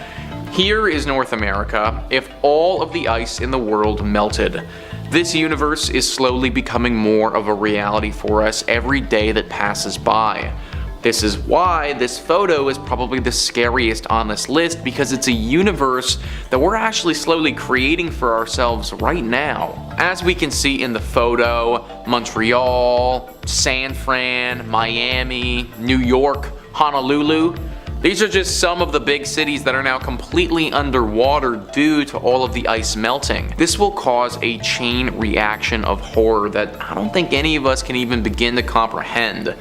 S1: Here is North America if all of the ice in the world melted. This universe is slowly becoming more of a reality for us every day that passes by. This is why this photo is probably the scariest on this list, because it's a universe that we're actually slowly creating for ourselves right now. As we can see in the photo, Montreal, San Fran, Miami, New York, Honolulu, these are just some of the big cities that are now completely underwater due to all of the ice melting. This will cause a chain reaction of horror that I don't think any of us can even begin to comprehend.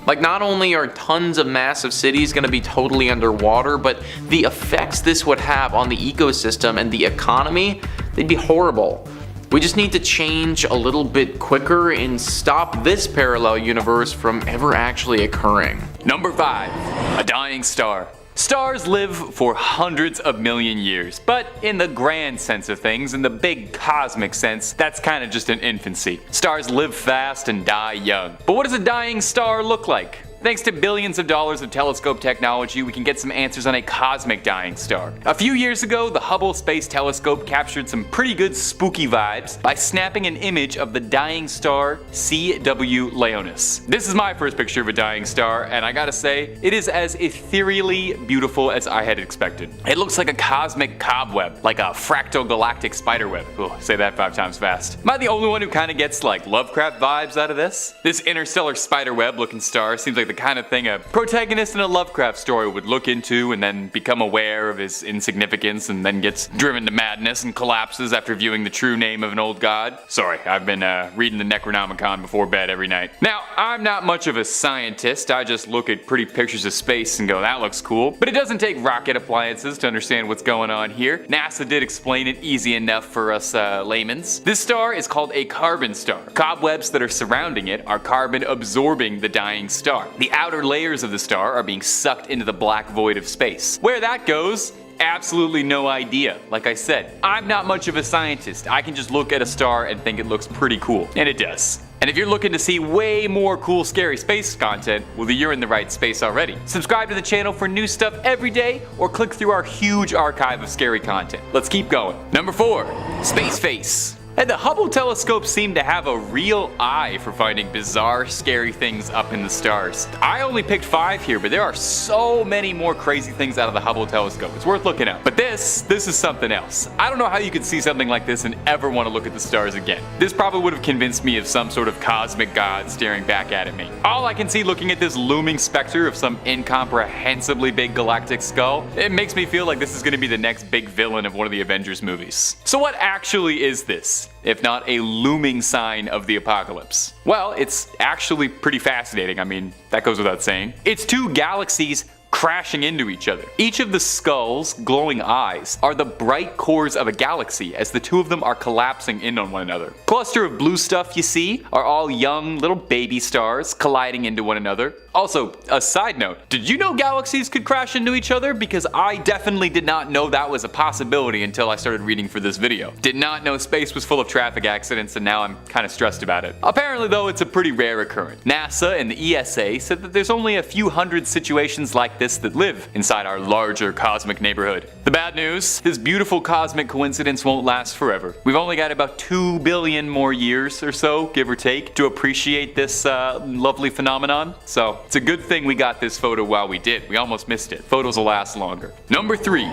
S1: Like, not only are tons of massive cities going to be totally underwater, but the effects this would have on the ecosystem and the economy, they'd be horrible. We just need to change a little bit quicker and stop this parallel universe from ever actually occurring.
S2: Number 5. A dying star. Stars live for hundreds of million years, but in the grand sense of things, in the big cosmic sense, that's kind of just an infancy. Stars live fast and die young. But what does a dying star look like? Thanks to billions of dollars of telescope technology, we can get some answers on a cosmic dying star. A few years ago, the Hubble Space Telescope captured some pretty good spooky vibes by snapping an image of the dying star CW Leonis. This is my first picture of a dying star, and I gotta say, it is as ethereally beautiful as I had expected. It looks like a cosmic cobweb, like a fractal-galactic spiderweb. Oh, say that 5 times fast. Am I the only one who kind of gets like Lovecraft vibes out of this? This interstellar spiderweb looking star seems like the kind of thing a protagonist in a Lovecraft story would look into and then become aware of his insignificance and then gets driven to madness and collapses after viewing the true name of an old god. Sorry, I've been reading the Necronomicon before bed every night. Now, I'm not much of a scientist, I just look at pretty pictures of space and go, that looks cool. But it doesn't take rocket appliances to understand what's going on here. NASA did explain it easy enough for us laymen's. This star is called a carbon star. Cobwebs that are surrounding it are carbon absorbing the dying star. The outer layers of the star are being sucked into the black void of space. Where that goes, absolutely no idea. Like I said, I'm not much of a scientist. I can just look at a star and think it looks pretty cool. And it does. And if you're looking to see way more cool scary space content, well, you're in the right space already. Subscribe to the channel for new stuff every day, or click through our huge archive of scary content. Let's keep going. Number 4, Space Face. And the Hubble telescope seemed to have a real eye for finding bizarre, scary things up in the stars. I only picked 5 here, but there are so many more crazy things out of the Hubble telescope. It's worth looking at. But this is something else. I don't know how you could see something like this and ever want to look at the stars again. This probably would have convinced me of some sort of cosmic god staring back at me. All I can see looking at this looming specter of some incomprehensibly big galactic skull, it makes me feel like this is going to be the next big villain of one of the Avengers movies. So what actually is this, if not a looming sign of the apocalypse? Well, it's actually pretty fascinating. I mean, that goes without saying. It's 2 galaxies crashing into each other. Each of the skull's glowing eyes are the bright cores of a galaxy as the 2 of them are collapsing in on one another. Cluster of blue stuff you see are all young little baby stars colliding into one another. Also, a side note, did you know galaxies could crash into each other? Because I definitely did not know that was a possibility until I started reading for this video. Did not know space was full of traffic accidents, and now I'm kind of stressed about it. Apparently though, it's a pretty rare occurrence. NASA and the ESA said that there's only a few hundred situations like this that live inside our larger cosmic neighborhood. The bad news, this beautiful cosmic coincidence won't last forever. We've only got about 2 billion more years or so, give or take, to appreciate this lovely phenomenon. So it's a good thing we got this photo while we did. We almost missed it. Photos will last longer. Number 3,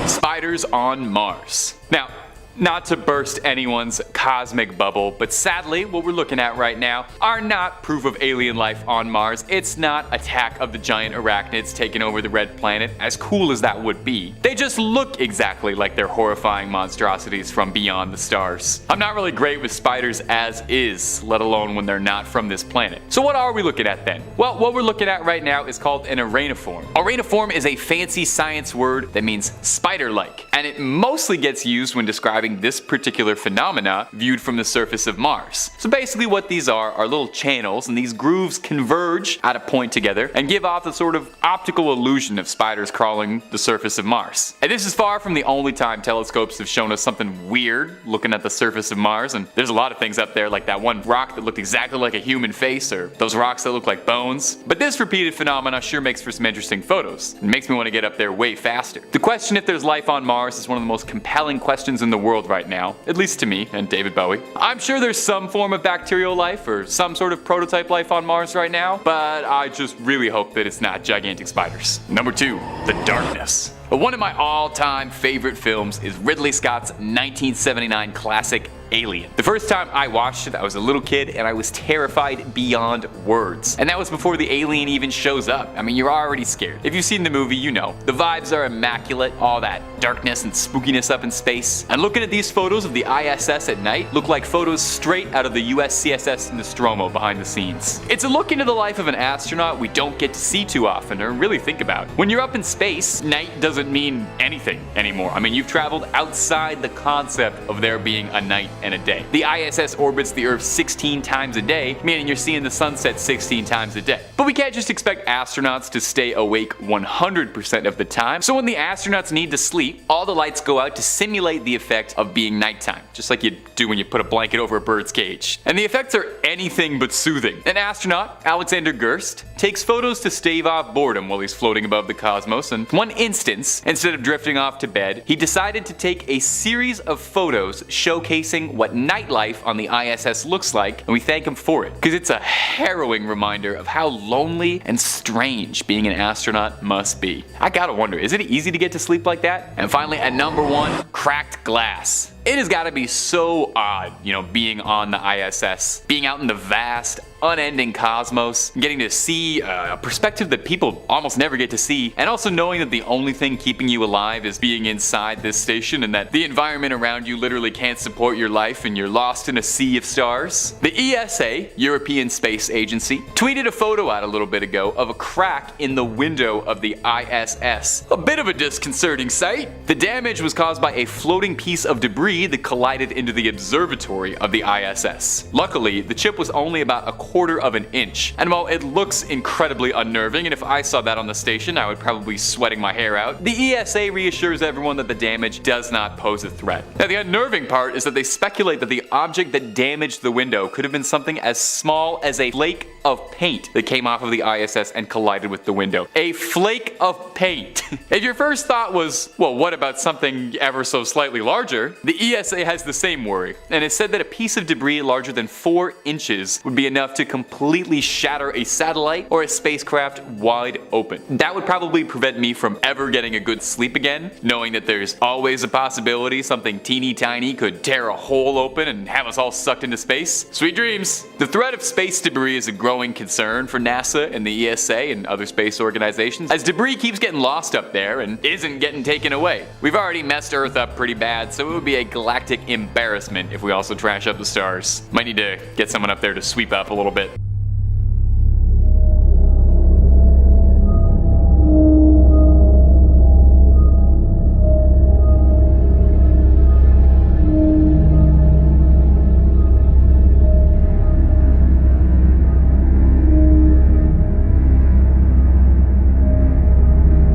S2: spiders on Mars. Now, not to burst anyone's cosmic bubble, but sadly, what we're looking at right now are not proof of alien life on Mars. It's not Attack of the Giant Arachnids taking over the Red Planet, as cool as that would be. They just look exactly like they're horrifying monstrosities from beyond the stars. I'm not really great with spiders as is, let alone when they're not from this planet. So what are we looking at then? Well, what we're looking at right now is called an areniform. Areniform is a fancy science word that means spider-like, and it mostly gets used when describing this particular phenomena viewed from the surface of Mars. So basically what these are little channels, and these grooves converge at a point together and give off the sort of optical illusion of spiders crawling the surface of Mars. And this is far from the only time telescopes have shown us something weird looking at the surface of Mars, and there's a lot of things up there, like that one rock that looked exactly like a human face, or those rocks that look like bones. But this repeated phenomena sure makes for some interesting photos. It makes me want to get up there way faster. The question if there's life on Mars is one of the most compelling questions in the world right now, at least to me and David Bowie. I'm sure there's some form of bacterial life or some sort of prototype life on Mars right now, but I just really hope that it's not gigantic spiders. Number 2, The Darkness. One of my all-time favorite films is Ridley Scott's 1979 classic Alien. The first time I watched it, I was a little kid and I was terrified beyond words. And that was before the alien even shows up. I mean, you're already scared. If you've seen the movie, you know. The vibes are immaculate, all that darkness and spookiness up in space. And looking at these photos of the ISS at night look like photos straight out of the USCSS Nostromo behind the scenes. It's a look into the life of an astronaut we don't get to see too often or really think about. When you're up in space, night doesn't mean anything anymore. I mean, you've traveled outside the concept of there being a night and a day. The ISS orbits the Earth 16 times a day, meaning you're seeing the sunset 16 times a day. But we can't just expect astronauts to stay awake 100% of the time, so when the astronauts need to sleep, all the lights go out to simulate the effect of being nighttime, just like you do when you put a blanket over a bird's cage. And the effects are anything but soothing. An astronaut, Alexander Gerst, takes photos to stave off boredom while he's floating above the cosmos, and one instance, instead of drifting off to bed, he decided to take a series of photos showcasing what nightlife on the ISS looks like, and we thank him for it, because it's a harrowing reminder of how lonely and strange being an astronaut must be. I gotta wonder, is it easy to get to sleep like that? And finally, at number 1, cracked glass. It has got to be so odd, being on the ISS, being out in the vast, unending cosmos, getting to see a perspective that people almost never get to see, and also knowing that the only thing keeping you alive is being inside this station and that the environment around you literally can't support your life and you're lost in a sea of stars. The ESA, European Space Agency, tweeted a photo out a little bit ago of a crack in the window of the ISS. A bit of a disconcerting sight. The damage was caused by a floating piece of debris that collided into the observatory of the ISS. Luckily, the chip was only about a quarter of an inch, and while it looks incredibly unnerving, and if I saw that on the station I would probably be sweating my hair out, the ESA reassures everyone that the damage does not pose a threat. Now the unnerving part is that they speculate that the object that damaged the window could have been something as small as a flake of paint that came off of the ISS and collided with the window. A flake of paint. If your first thought was, well, what about something ever so slightly larger? The ESA has the same worry, and it said that a piece of debris larger than 4 inches would be enough to completely shatter a satellite or a spacecraft wide open. That would probably prevent me from ever getting a good sleep again, knowing that there's always a possibility something teeny tiny could tear a hole open and have us all sucked into space. Sweet dreams! The threat of space debris is a growing concern for NASA and the ESA and other space organizations, as debris keeps getting lost up there and isn't getting taken away. We've already messed Earth up pretty bad, so it would be a galactic embarrassment if we also trash up the stars. Might need to get someone up there to sweep up a little bit.